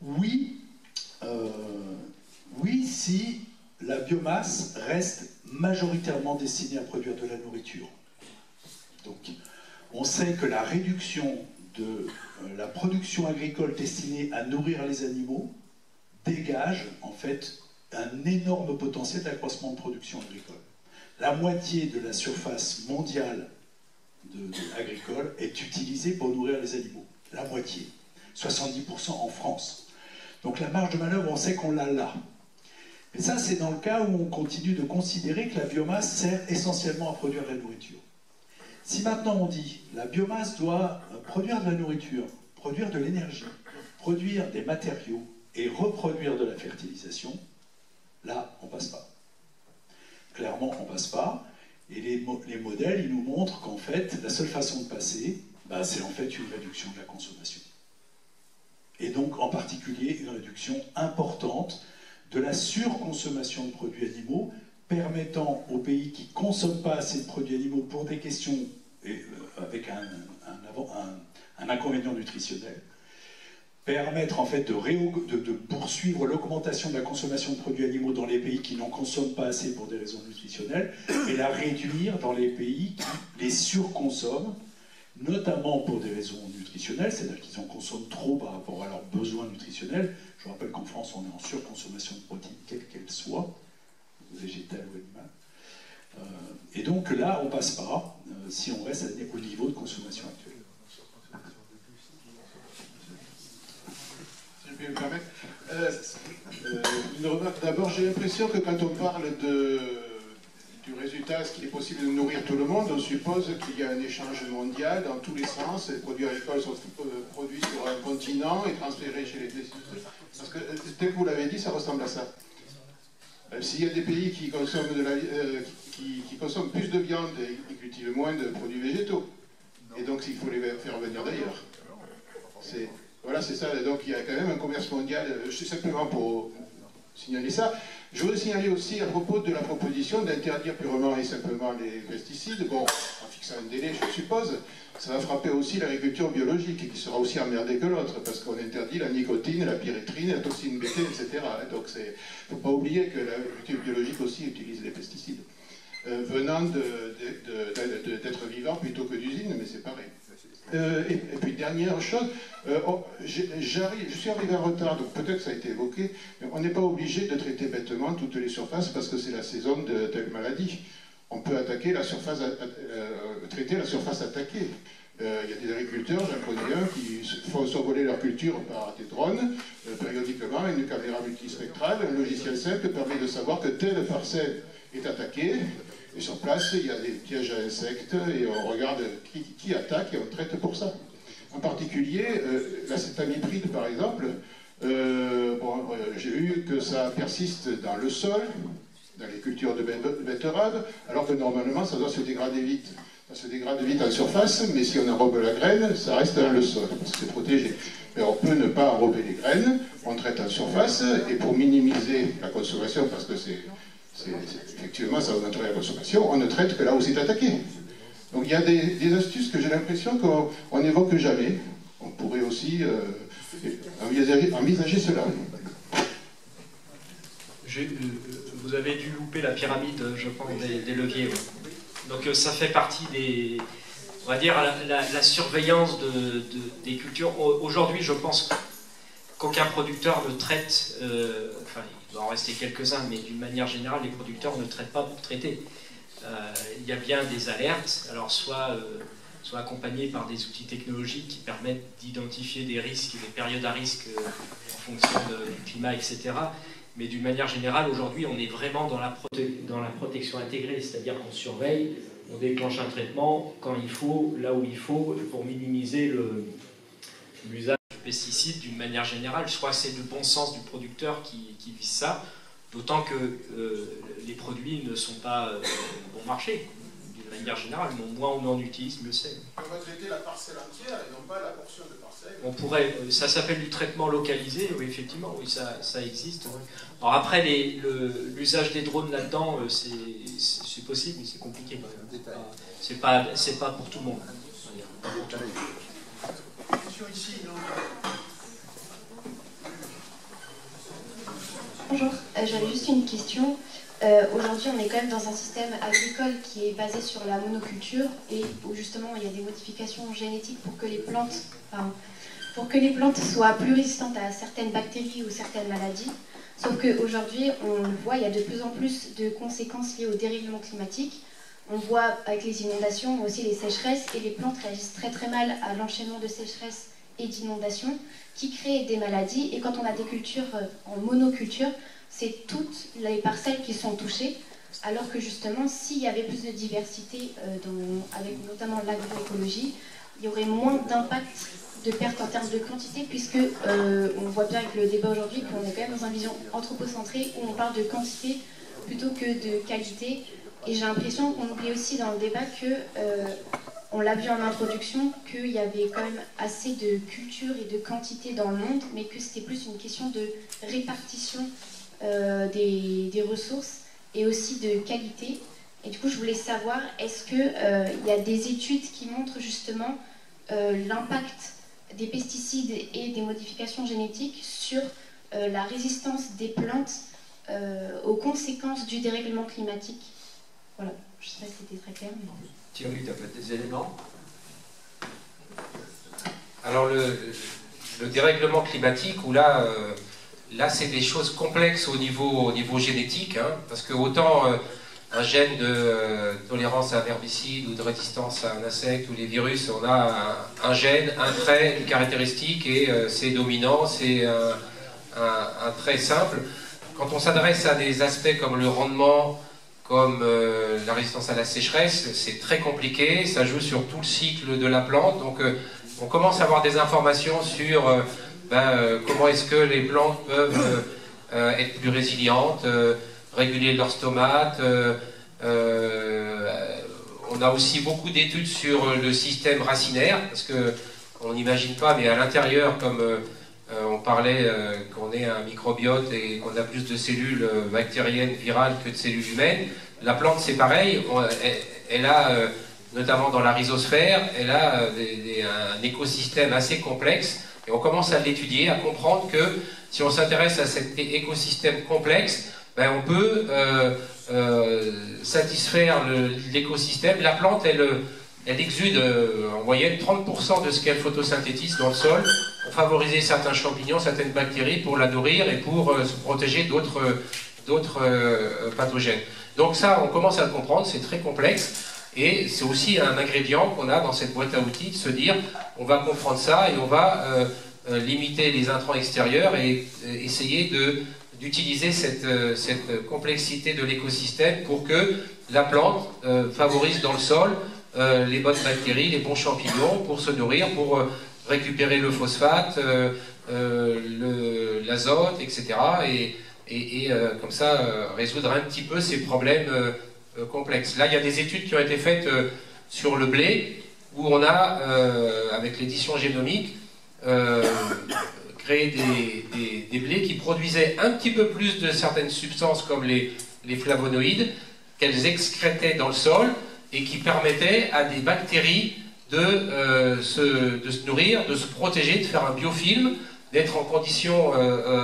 Oui, oui, si la biomasse reste majoritairement destinée à produire de la nourriture. Donc, on sait que la réduction de la production agricole destinée à nourrir les animaux dégage, en fait, un énorme potentiel d'accroissement de production agricole. La moitié de la surface mondiale agricole est utilisée pour nourrir les animaux. La moitié. 70% en France. Donc la marge de manœuvre, on sait qu'on l'a là. Mais ça, c'est dans le cas où on continue de considérer que la biomasse sert essentiellement à produire de la nourriture. Si maintenant on dit la biomasse doit produire de la nourriture, produire de l'énergie, produire des matériaux et reproduire de la fertilisation, là, on ne passe pas. Clairement, on ne passe pas. Et les modèles, ils nous montrent qu'en fait, la seule façon de passer, c'est en fait une réduction de la consommation. Et donc, en particulier, une réduction importante de la surconsommation de produits animaux, permettant aux pays qui ne consomment pas assez de produits animaux pour des questions avec un inconvénient nutritionnel, permettre en fait de poursuivre l'augmentation de la consommation de produits animaux dans les pays qui n'en consomment pas assez pour des raisons nutritionnelles, et la réduire dans les pays qui les surconsomment, notamment pour des raisons nutritionnelles, c'est-à-dire qu'ils en consomment trop par rapport à leurs besoins nutritionnels. Je rappelle qu'en France, on est en surconsommation de protéines, quelle qu'elle soit, végétale ou animale. Et donc là, on ne passe pas si on reste au niveau de consommation actuel. Si je peux me permettre. Une remarque. D'abord, j'ai l'impression que quand on parle du résultat, ce qu'il est possible de nourrir tout le monde, on suppose qu'il y a un échange mondial dans tous les sens. Les produits agricoles sont produits sur un continent et transférés chez les industries. Parce que, tel que vous l'avez dit, ça ressemble à ça. S'il y a des pays qui consomment, qui consomment plus de viande et qui cultivent moins de produits végétaux, et donc il faut les faire venir d'ailleurs. Voilà, c'est ça. Donc il y a quand même un commerce mondial. C'est simplement pour signaler ça. Je voudrais signaler aussi à propos de la proposition d'interdire purement et simplement les pesticides. Bon, en fixant un délai, je suppose, ça va frapper aussi l'agriculture biologique, qui sera aussi emmerdée que l'autre, parce qu'on interdit la nicotine, la pyrétrine, la toxine BT, etc. Donc il ne faut pas oublier que l'agriculture biologique aussi utilise les pesticides, venant d'êtres vivants plutôt que d'usines, mais c'est pareil. Et puis dernière chose, je suis arrivé en retard, donc peut-être que ça a été évoqué, mais on n'est pas obligé de traiter bêtement toutes les surfaces parce que c'est la saison de telle maladie. On peut attaquer la surface, traiter la surface attaquée. Il y a des agriculteurs, j'en connais un, qui font survoler leur culture par des drones, périodiquement, une caméra multispectrale, un logiciel simple permet de savoir que telle parcelle est attaquée. Et sur place, il y a des pièges à insectes et on regarde qui attaque et on traite pour ça. En particulier, l'acétamipride, par exemple, j'ai vu que ça persiste dans le sol, dans les cultures de betteraves, alors que normalement, ça doit se dégrader vite. Ça se dégrade vite en surface, mais si on enrobe la graine, ça reste dans le sol, parce que c'est protégé. Mais on peut ne pas enrober les graines, on traite en surface, et pour minimiser la consommation, parce que effectivement, ça augmenterait la consommation, on ne traite que là où c'est attaqué. Donc il y a des astuces que j'ai l'impression qu'on n'évoque jamais. On pourrait aussi envisager cela. Vous avez dû louper la pyramide, je pense, des leviers. Ouais. Donc ça fait partie des... On va dire la surveillance des cultures. Aujourd'hui, je pense qu'aucun producteur ne traite... enfin, il doit en rester quelques-uns, mais d'une manière générale, les producteurs ne traitent pas pour traiter. Il y a bien des alertes, alors soit accompagnés par des outils technologiques qui permettent d'identifier des risques et des périodes à risque en fonction du climat, etc. Mais d'une manière générale, aujourd'hui, on est vraiment dans la protection intégrée, c'est-à-dire qu'on surveille, on déclenche un traitement quand il faut, là où il faut, pour minimiser l'usage de pesticides d'une manière générale. Soit c'est le bon sens du producteur qui vise ça, d'autant que les produits ne sont pas bon marché, d'une manière générale. Moins on en utilise, mieux c'est. On va traiter la parcelle entière et non pas la portion de parcelle. On pourrait, ça s'appelle du traitement localisé, oui, effectivement, oui, ça existe. Oui. Alors après, l'usage des drones là-dedans, c'est possible, mais c'est compliqué quand même. C'est pas pour tout le monde. Question ici, non ? Bonjour, j'avais juste une question. Aujourd'hui, on est quand même dans un système agricole qui est basé sur la monoculture et où justement il y a des modifications génétiques pour que les plantes soient plus résistantes à certaines bactéries ou certaines maladies. Sauf qu'aujourd'hui, on le voit, il y a de plus en plus de conséquences liées au dérèglement climatique. On voit avec les inondations, mais aussi les sécheresses, et les plantes réagissent très très mal à l'enchaînement de sécheresses et d'inondations qui créent des maladies. Et quand on a des cultures en monoculture, c'est toutes les parcelles qui sont touchées, alors que justement, s'il y avait plus de diversité, avec notamment l'agroécologie, il y aurait moins d'impact de perte en termes de quantité, puisque on voit bien avec le débat aujourd'hui qu'on est quand même dans une vision anthropocentrée où on parle de quantité plutôt que de qualité. Et j'ai l'impression qu'on oublie aussi dans le débat que, on l'a vu en introduction, qu'il y avait quand même assez de culture et de quantité dans le monde, mais que c'était plus une question de répartition des ressources et aussi de qualité. Et du coup, je voulais savoir, est-ce qu'il y a des études qui montrent justement l'impact des pesticides et des modifications génétiques sur la résistance des plantes aux conséquences du dérèglement climatique? Voilà, je ne sais pas si c'était très clair. Mais... Thierry, tu as peut-être des éléments? Alors le dérèglement climatique, où là c'est des choses complexes au niveau génétique, hein, parce que autant un gène de tolérance à un herbicide ou de résistance à un insecte ou les virus, on a un gène, un trait, une caractéristique, et c'est dominant, c'est un trait simple. Quand on s'adresse à des aspects comme le rendement, comme la résistance à la sécheresse, c'est très compliqué, ça joue sur tout le cycle de la plante, donc on commence à avoir des informations sur comment est-ce que les plantes peuvent être plus résilientes, réguler leurs stomates. On a aussi beaucoup d'études sur le système racinaire, parce qu'on n'imagine pas, mais à l'intérieur, comme on parlait qu'on ait un microbiote et qu'on a plus de cellules bactériennes, virales que de cellules humaines, la plante c'est pareil, elle a, notamment dans la rhizosphère, elle a un écosystème assez complexe, et on commence à l'étudier, à comprendre que si on s'intéresse à cet écosystème complexe, on peut satisfaire l'écosystème. La plante, elle exude en moyenne 30% de ce qu'elle photosynthétise dans le sol pour favoriser certains champignons, certaines bactéries, pour la nourrir et pour se protéger d'autres pathogènes. Donc ça, on commence à le comprendre, c'est très complexe. Et c'est aussi un ingrédient qu'on a dans cette boîte à outils, de se dire, on va comprendre ça et on va limiter les intrants extérieurs et essayer d'utiliser cette complexité de l'écosystème pour que la plante favorise dans le sol les bonnes bactéries, les bons champignons pour se nourrir, pour récupérer le phosphate, l'azote, etc. Et comme ça, résoudre un petit peu ces problèmes complexes. Là, il y a des études qui ont été faites sur le blé, où on a, avec l'édition génomique, créé des blés qui produisaient un petit peu plus de certaines substances comme les flavonoïdes, qu'elles excrétaient dans le sol, et qui permettaient à des bactéries de se nourrir, de se protéger, de faire un biofilm, d'être en condition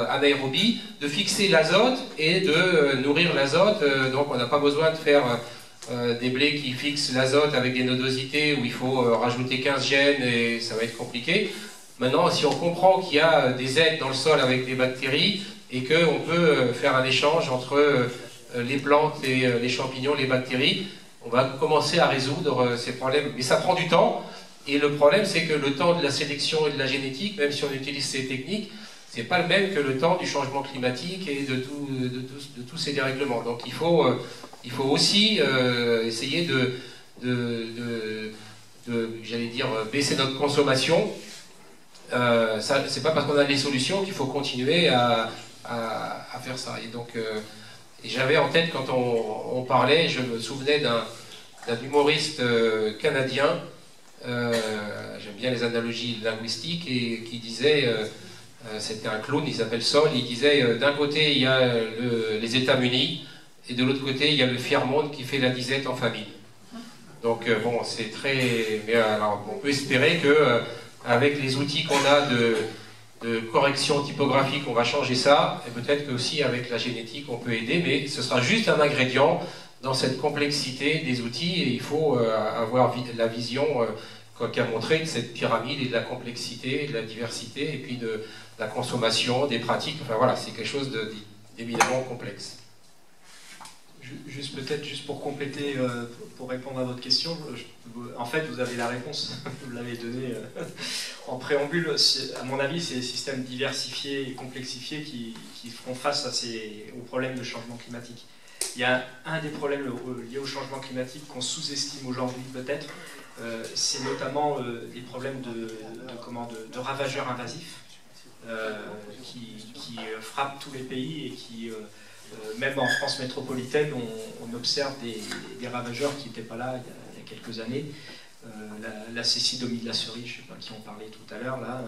anaérobie, de fixer l'azote et de nourrir l'azote. Donc on n'a pas besoin de faire des blés qui fixent l'azote avec des nodosités où il faut rajouter 15 gènes et ça va être compliqué. Maintenant, si on comprend qu'il y a des aides dans le sol avec des bactéries et qu'on peut faire un échange entre les plantes, les champignons, les bactéries, on va commencer à résoudre ces problèmes. Mais ça prend du temps. Et le problème, c'est que le temps de la sélection et de la génétique, même si on utilise ces techniques, c'est pas le même que le temps du changement climatique et de tous ces dérèglements. Donc il faut aussi essayer j'allais dire, baisser notre consommation. C'est pas parce qu'on a les solutions qu'il faut continuer à faire ça. Et donc, j'avais en tête, quand on parlait, je me souvenais d'un humoriste canadien. J'aime bien les analogies linguistiques, et qui disait, c'était un clown, il s'appelle Sol, il disait d'un côté il y a les États-Unis et de l'autre côté il y a le fier monde qui fait la disette en famine. Donc bon, c'est très... Mais alors, on peut espérer que avec les outils qu'on a de correction typographique, on va changer ça, et peut-être que aussi avec la génétique on peut aider, mais ce sera juste un ingrédient dans cette complexité des outils, et il faut avoir la vision qu'a montré de cette pyramide et de la complexité, de la diversité, et puis de la consommation, des pratiques. Enfin voilà, c'est quelque chose évidemment complexe. Juste peut-être, juste pour compléter, pour répondre à votre question, en fait vous avez la réponse, vous l'avez donnée en préambule. À mon avis, c'est les systèmes diversifiés et complexifiés qui feront face aux problèmes de changement climatique. Il y a un des problèmes liés au changement climatique qu'on sous-estime aujourd'hui peut-être, c'est notamment des problèmes de ravageurs invasifs qui frappent tous les pays et qui... même en France métropolitaine, on observe des ravageurs qui n'étaient pas là il y a quelques années. La cécidomie de la cerise, je ne sais pas qui en parlait tout à l'heure, là,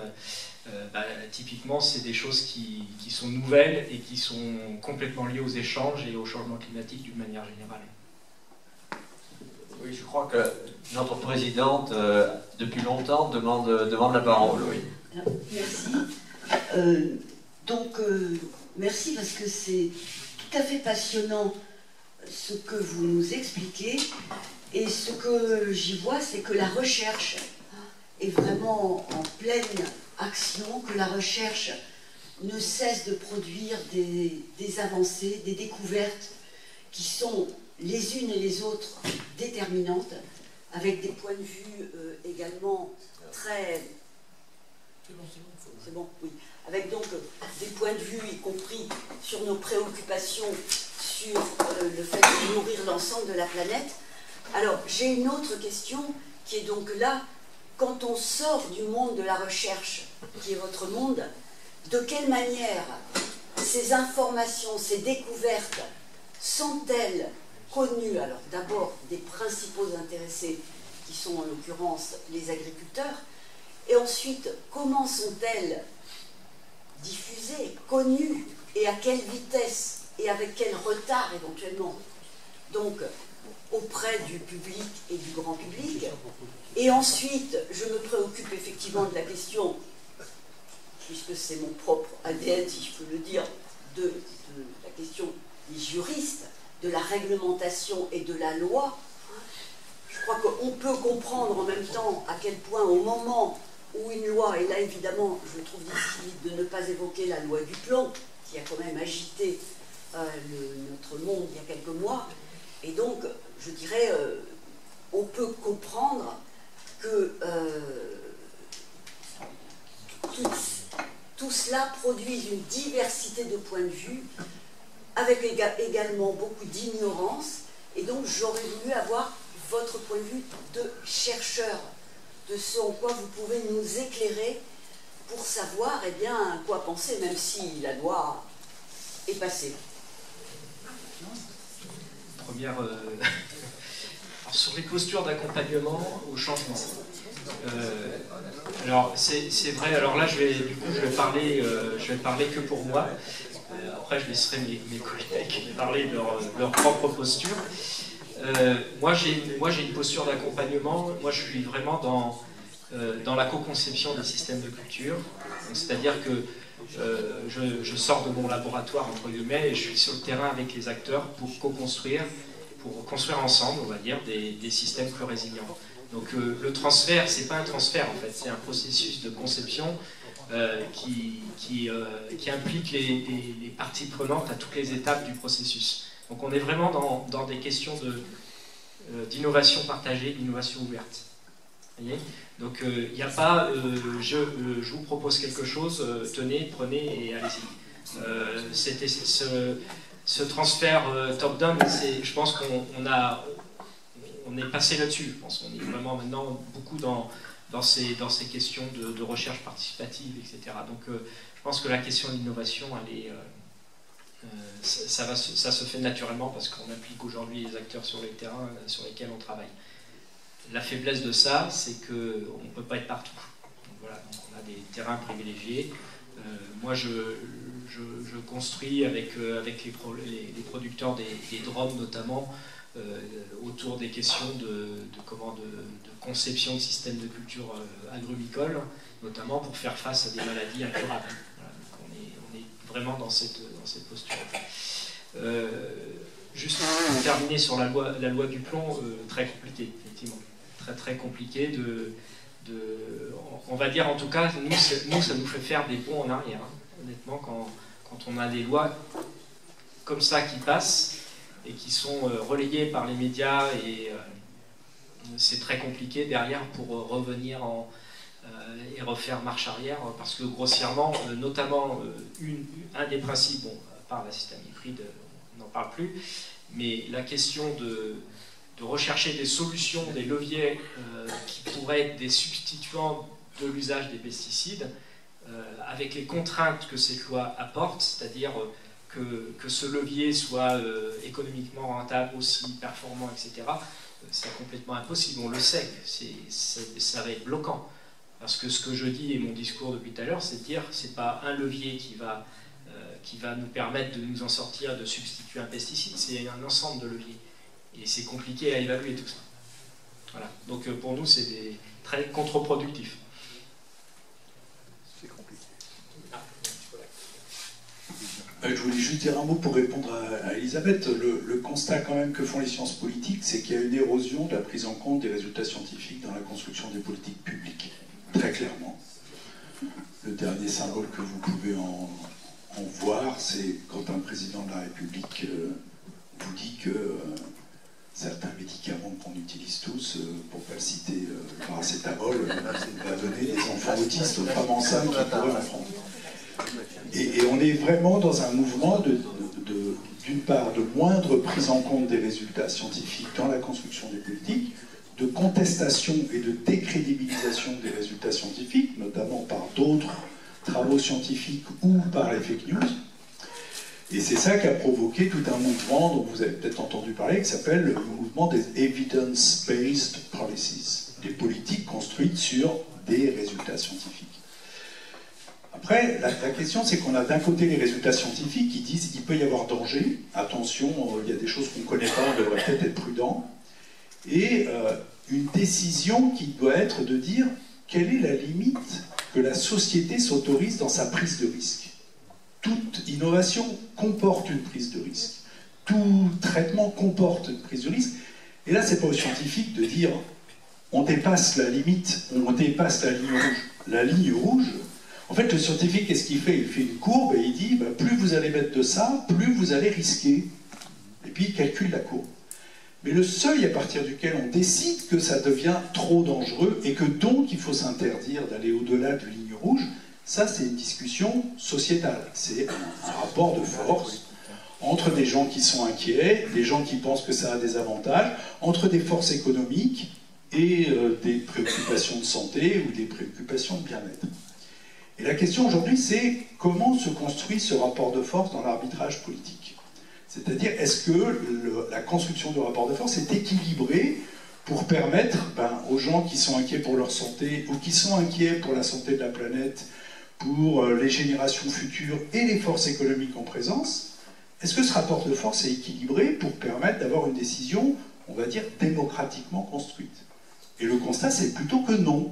typiquement, c'est des choses qui sont nouvelles et qui sont complètement liées aux échanges et au changement climatique d'une manière générale. Oui, je crois que notre présidente, depuis longtemps, demande la parole. Oui. Merci. Merci parce que c'est tout à fait passionnant ce que vous nous expliquez, et ce que j'y vois, c'est que la recherche est vraiment en pleine action, que la recherche ne cesse de produire des avancées, des découvertes qui sont les unes et les autres déterminantes, avec des points de vue également très... C'est bon, oui. Avec donc des points de vue, y compris sur nos préoccupations, sur le fait de nourrir l'ensemble de la planète. Alors, j'ai une autre question qui est donc là, quand on sort du monde de la recherche, qui est votre monde, de quelle manière ces informations, ces découvertes sont-elles connues, alors d'abord des principaux intéressés, qui sont en l'occurrence les agriculteurs, et ensuite, comment sont-elles diffusées, connues, et à quelle vitesse, et avec quel retard éventuellement, donc auprès du public et du grand public. Et ensuite, je me préoccupe effectivement de la question, puisque c'est mon propre ADN, si je peux le dire, de la question des juristes, de la réglementation et de la loi. Je crois qu'on peut comprendre en même temps à quel point, au moment où une loi, et là évidemment je trouve difficile de ne pas évoquer la loi du plomb, qui a quand même agité notre monde il y a quelques mois, et donc je dirais, on peut comprendre que tout cela produise une diversité de points de vue, avec également beaucoup d'ignorance, et donc j'aurais voulu avoir votre point de vue de chercheur, de ce en quoi vous pouvez nous éclairer pour savoir eh bien, quoi penser, même si la loi est passée. Première, alors sur les postures d'accompagnement au changement. Alors c'est vrai. Alors là, je vais parler que pour moi. Après, je laisserai mes collègues parler de leur propre posture. Moi, j'ai une posture d'accompagnement. Moi, je suis vraiment dans la co-conception des systèmes de culture. C'est-à-dire que je sors de mon laboratoire, entre guillemets, et je suis sur le terrain avec les acteurs pour co-construire, pour construire ensemble, on va dire, des systèmes plus résilients. Donc le transfert, c'est pas un transfert, en fait, c'est un processus de conception qui implique les parties prenantes à toutes les étapes du processus. Donc on est vraiment dans des questions d'innovation partagée, d'innovation ouverte. Vous voyez ? Donc il n'y a pas je vous propose quelque chose, tenez, prenez et allez-y. C'était ce transfert top-down, je pense qu'on est passé là-dessus. Je pense qu'on est vraiment maintenant beaucoup dans ces questions de recherche participative, etc. Donc je pense que la question de l'innovation, elle est... ça se fait naturellement parce qu'on implique aujourd'hui les acteurs sur les terrains sur lesquels on travaille. La faiblesse de ça, c'est qu'on ne peut pas être partout. Donc voilà, donc on a des terrains privilégiés. Moi, je construis avec les producteurs des drones notamment autour des questions de conception de systèmes de culture agrumicole, notamment pour faire face à des maladies incurables. Voilà, donc on est vraiment dans cette posture. Juste pour terminer sur la loi du plomb, très compliqué, effectivement. Très compliqué on va dire en tout cas, nous ça nous fait faire des bonds en arrière. Hein. Honnêtement, quand on a des lois comme ça qui passent et qui sont relayés par les médias, et c'est très compliqué derrière pour revenir et refaire marche arrière, parce que grossièrement, notamment un des principes, bon, à part la système hybride, on n'en parle plus, mais la question de rechercher des solutions, des leviers qui pourraient être des substituants de l'usage des pesticides, avec les contraintes que cette loi apporte, c'est-à-dire que ce levier soit économiquement rentable, aussi performant, etc., c'est complètement impossible, on le sait, ça va être bloquant. Parce que ce que je dis, et mon discours depuis tout à l'heure, c'est de dire que ce n'est pas un levier qui va nous permettre de nous en sortir, de substituer un pesticide, c'est un ensemble de leviers. Et c'est compliqué à évaluer tout ça. Voilà. Donc pour nous, c'est très contre-productif. C'est compliqué. Je voulais juste dire un mot pour répondre à Elisabeth. Le constat quand même que font les sciences politiques, c'est qu'il y a une érosion de la prise en compte des résultats scientifiques dans la construction des politiques publiques. Très clairement. Le dernier symbole que vous pouvez en voir, c'est quand un président de la République vous dit que certains médicaments qu'on utilise tous, pour ne pas le citer, le paracétamol, va donner des enfants autistes aux femmes enceintes qui pourraient en prendre. Et on est vraiment dans un mouvement d'une part de moindre prise en compte des résultats scientifiques dans la construction des politiques, de contestation et de décrédibilisation des résultats scientifiques, notamment par d'autres travaux scientifiques ou par les fake news. Et c'est ça qui a provoqué tout un mouvement dont vous avez peut-être entendu parler, qui s'appelle le mouvement des evidence-based policies, des politiques construites sur des résultats scientifiques. Après, la question, c'est qu'on a d'un côté les résultats scientifiques qui disent qu'il peut y avoir danger, attention, il y a des choses qu'on ne connaît pas, on devrait peut-être être prudent, et une décision qui doit être de dire quelle est la limite que la société s'autorise dans sa prise de risque. Toute innovation comporte une prise de risque. Tout traitement comporte une prise de risque. Et là, ce n'est pas aux scientifiques de dire on dépasse la limite, on dépasse la ligne rouge. La ligne rouge, en fait, le scientifique, qu'est-ce qu'il fait? Il fait une courbe et il dit bah, plus vous allez mettre de ça, plus vous allez risquer. Et puis il calcule la courbe. Mais le seuil à partir duquel on décide que ça devient trop dangereux et que donc il faut s'interdire d'aller au-delà de la ligne rouge, ça c'est une discussion sociétale. C'est un rapport de force entre des gens qui sont inquiets, des gens qui pensent que ça a des avantages, entre des forces économiques et des préoccupations de santé ou des préoccupations de bien-être. Et la question aujourd'hui, c'est comment se construit ce rapport de force dans l'arbitrage politique? C'est-à-dire, est-ce que la construction du rapport de force est équilibrée pour permettre aux gens qui sont inquiets pour leur santé ou qui sont inquiets pour la santé de la planète, pour les générations futures et les forces économiques en présence, est-ce que ce rapport de force est équilibré pour permettre d'avoir une décision, on va dire, démocratiquement construite? Et le constat, c'est plutôt que non.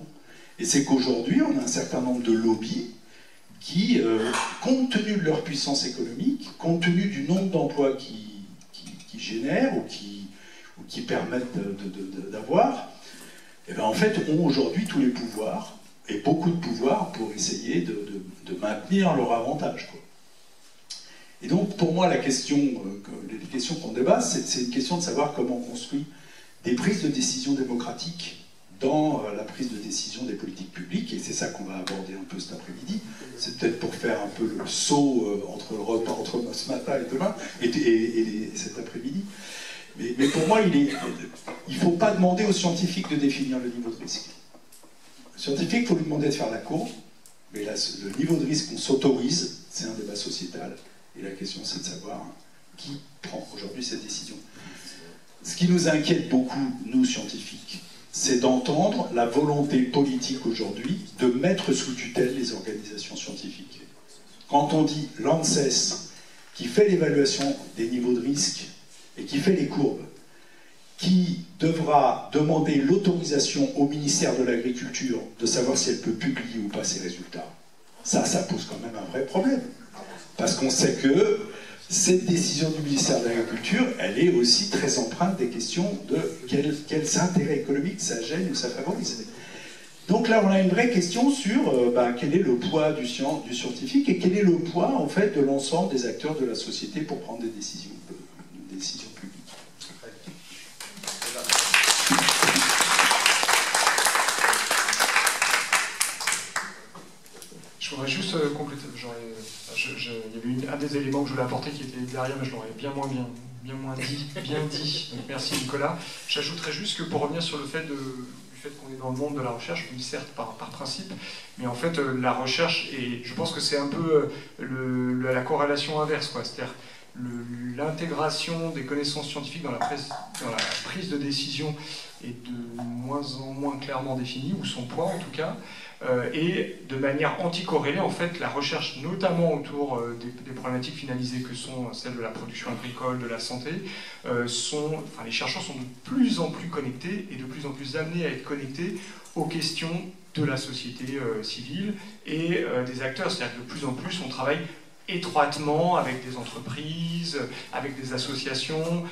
Et c'est qu'aujourd'hui, on a un certain nombre de lobbies qui, compte tenu de leur puissance économique, compte tenu du nombre d'emplois qu'ils génèrent ou qui permettent d'avoir, eh bien, en fait, ont aujourd'hui tous les pouvoirs, et beaucoup de pouvoirs, pour essayer de maintenir leur avantage, quoi. Et donc, pour moi, les questions qu'on débat, c'est une question de savoir comment on construit des prises de décision démocratiques dans la prise de décision des politiques publiques, et c'est ça qu'on va aborder un peu cet après-midi. C'est peut-être pour faire un peu le saut entre ce matin et demain, et cet après-midi. Mais pour moi, il ne faut pas demander aux scientifiques de définir le niveau de risque. Le scientifique, il faut lui demander de faire la courbe, mais là, le niveau de risque qu'on s'autorise, c'est un débat sociétal, et la question, c'est de savoir qui prend aujourd'hui cette décision. Ce qui nous inquiète beaucoup, nous, scientifiques, c'est d'entendre la volonté politique aujourd'hui de mettre sous tutelle les organisations scientifiques. Quand on dit l'ANSES, qui fait l'évaluation des niveaux de risque et qui fait les courbes, qui devra demander l'autorisation au ministère de l'Agriculture de savoir si elle peut publier ou pas ses résultats, ça pose quand même un vrai problème. Parce qu'on sait que cette décision du ministère de l'Agriculture, elle est aussi très empreinte des questions de quels intérêts économiques ça gêne ou ça favorise. Donc là, on a une vraie question sur quel est le poids du scientifique et quel est le poids en fait de l'ensemble des acteurs de la société pour prendre des décisions publiques. Je voudrais juste compléter. Il y avait un des éléments que je voulais apporter qui était derrière, mais je l'aurais bien dit. Donc merci Nicolas. J'ajouterais juste que pour revenir sur le fait qu'on est dans le monde de la recherche, on dit certes par principe, mais en fait la recherche, et je pense que c'est un peu la corrélation inverse, quoi. C'est-à-dire l'intégration des connaissances scientifiques dans la prise de décision est de moins en moins clairement définie, ou son poids en tout cas, et de manière anticorrélée, en fait, la recherche, notamment autour des problématiques finalisées que sont celles de la production agricole, de la santé, les chercheurs sont de plus en plus connectés et de plus en plus amenés à être connectés aux questions de la société civile et des acteurs. C'est-à-dire que de plus en plus, on travaille étroitement avec des entreprises, avec des associations,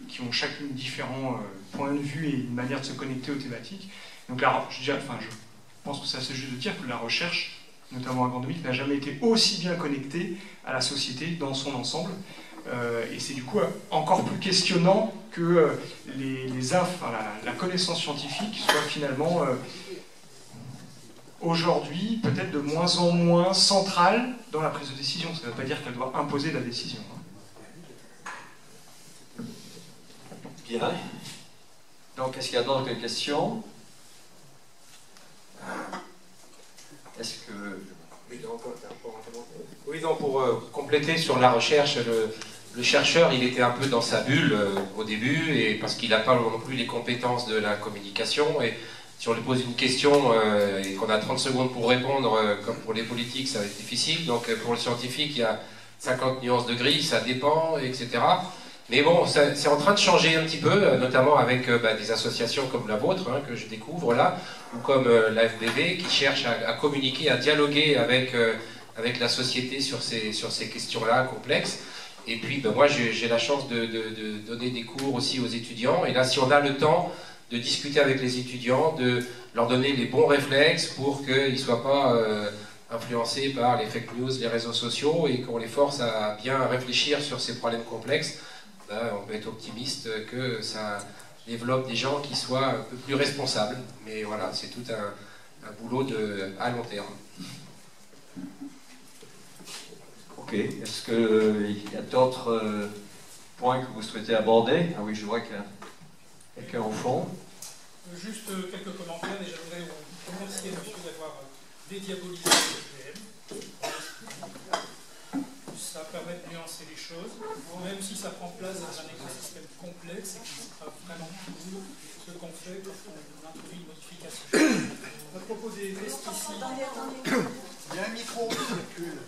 qui ont chacune différents points de vue et une manière de se connecter aux thématiques. Donc là, je pense que c'est assez juste de dire que la recherche, notamment agronomique, n'a jamais été aussi bien connectée à la société dans son ensemble. Et c'est du coup encore plus questionnant que la connaissance scientifique soit finalement aujourd'hui peut-être de moins en moins centrale dans la prise de décision. Ça ne veut pas dire qu'elle doit imposer la décision. Bien. Donc, est-ce qu'il y a d'autres questions? Est-ce que... Oui, donc pour compléter sur la recherche, le chercheur, il était un peu dans sa bulle au début, et parce qu'il n'a pas non plus les compétences de la communication. Et si on lui pose une question et qu'on a 30 secondes pour répondre, comme pour les politiques, ça va être difficile. Donc pour le scientifique, il y a 50 nuances de gris, ça dépend, etc. Mais bon, c'est en train de changer un petit peu, notamment avec des associations comme la vôtre, que je découvre là, ou comme l'AFBV, qui cherche à communiquer, à dialoguer avec la société sur ces questions-là complexes. Et puis moi, j'ai la chance de donner des cours aussi aux étudiants. Et là, si on a le temps de discuter avec les étudiants, de leur donner les bons réflexes pour qu'ils ne soient pas influencés par les fake news, les réseaux sociaux, et qu'on les force à bien réfléchir sur ces problèmes complexes, on peut être optimiste que ça développe des gens qui soient un peu plus responsables. Mais voilà, c'est tout un boulot à long terme. Ok. Est-ce qu'il y a d'autres points que vous souhaitez aborder? Ah oui, je vois qu'il y a quelqu'un au fond. Juste quelques commentaires. Déjà, je voudrais vous remercier, monsieur, d'avoir dédiabolisé le GM. Ça permet de nuancer les choses, même si ça prend place dans un écosystème complexe et qui sera vraiment toujours ce qu'on fait quand on introduit une modification. À propos des pesticides... Il y a un micro qui circule.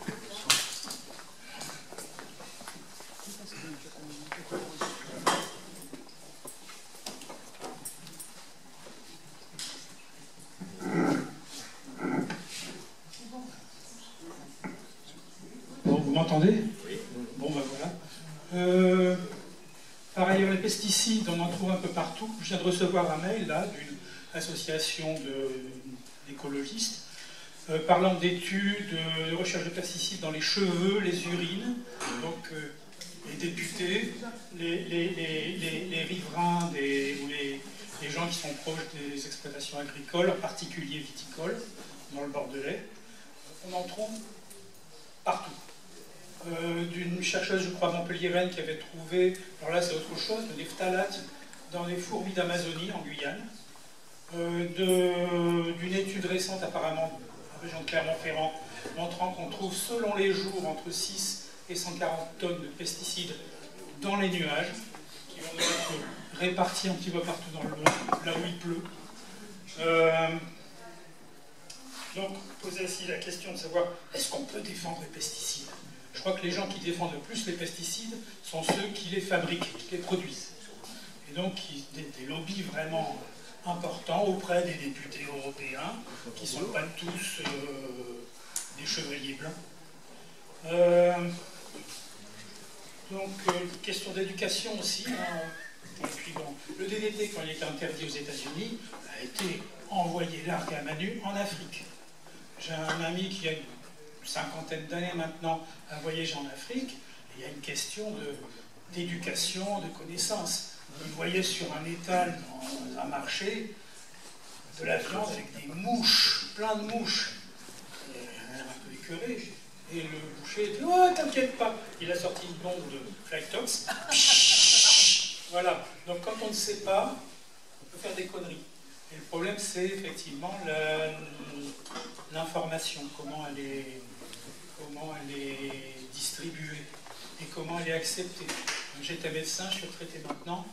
Vous m'entendez? Oui. Bon, ben voilà. Par ailleurs, les pesticides, on en trouve un peu partout. Je viens de recevoir un mail là d'une association d'écologistes parlant d'études de recherche de pesticides dans les cheveux, les urines. Donc, les députés, les riverains ou les gens qui sont proches des exploitations agricoles, en particulier viticoles, dans le Bordelais, on en trouve partout. D'une chercheuse, je crois, montpelliéraine, qui avait trouvé, alors là c'est autre chose, des phtalates dans les fourmis d'Amazonie, en Guyane, d'une étude récente apparemment de la région de Clermont-Ferrand, montrant qu'on trouve selon les jours entre 6 et 140 tonnes de pesticides dans les nuages, qui vont être répartis un petit peu partout dans le monde, là où il pleut. Donc, poser aussi la question de savoir, est-ce qu'on peut défendre les pesticides? Je crois que les gens qui défendent le plus les pesticides sont ceux qui les fabriquent, qui les produisent. Et donc, des lobbies vraiment importants auprès des députés européens, qui ne sont pas tous des chevaliers blancs. Donc, question d'éducation aussi. Et puis bon, le DDT, quand il était interdit aux États-Unis, a été envoyer l'arc à Manu en Afrique. J'ai un ami qui a une cinquantaine d'années maintenant a voyagé en Afrique, et il y a une question d'éducation, de connaissance. Il voyait sur un étal dans un marché de la viande avec des mouches, plein de mouches. Il a l'air un peu écœuré. Et le boucher dit « Oh, t'inquiète pas !» Il a sorti une bombe de Flytox. Voilà. Donc quand on ne sait pas, on peut faire des conneries. Et le problème, c'est effectivement l'information, comment elle est distribuée et comment elle est acceptée. J'étais médecin, je suis retraité maintenant.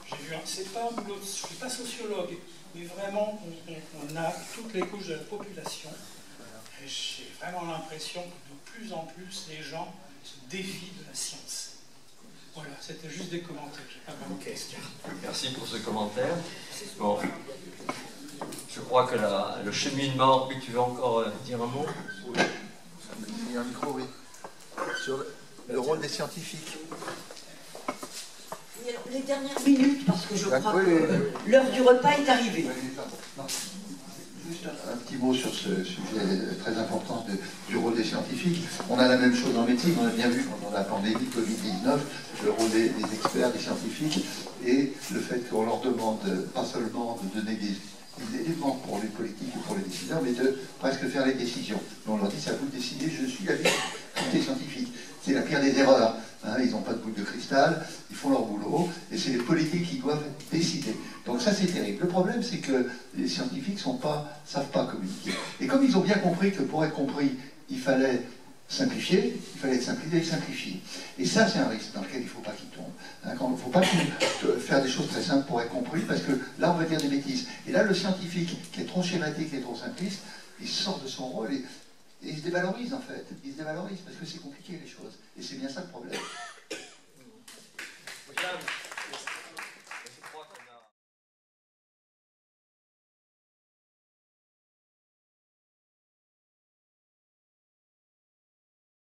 J'ai vu, c'est pas un boulot, je ne suis pas sociologue, mais vraiment, on a toutes les couches de la population. Et j'ai vraiment l'impression que de plus en plus, les gens se défient de la science. Voilà, c'était juste des commentaires. J'ai pas vraiment de questions. Merci pour ce commentaire. Bon, je crois que le cheminement... Oui, tu veux encore dire un mot? Oui. Il y a un micro, oui. Sur le rôle des scientifiques. Oui, alors, les dernières minutes, parce que je crois que l'heure du repas est arrivée. Juste un petit mot sur ce sujet très important du rôle des scientifiques. On a la même chose en médecine, on a bien vu pendant la pandémie Covid-19, le rôle des experts, des scientifiques, et le fait qu'on leur demande pas seulement de donner des éléments pour les politiques et pour les décideurs, mais de presque faire les décisions. On leur dit, c'est à vous de décider, je suis l'avis des scientifiques. C'est la pire des erreurs. Hein, ils n'ont pas de boule de cristal, ils font leur boulot, et c'est les politiques qui doivent décider. Donc ça, c'est terrible. Le problème, c'est que les scientifiques ne savent pas communiquer. Et comme ils ont bien compris que pour être compris, il fallait simplifier, il fallait être simplifié et simplifier. Et ça, c'est un risque dans lequel il ne faut pas qu'ils tombent. Hein, il ne faut pas faire des choses très simples pour être compris, parce que là, on va dire des bêtises. Et là, le scientifique, qui est trop schématique, qui est trop simpliste, il sort de son rôle et il se dévalorise, en fait. Il se dévalorise, parce que c'est compliqué, les choses. Et c'est bien ça le problème.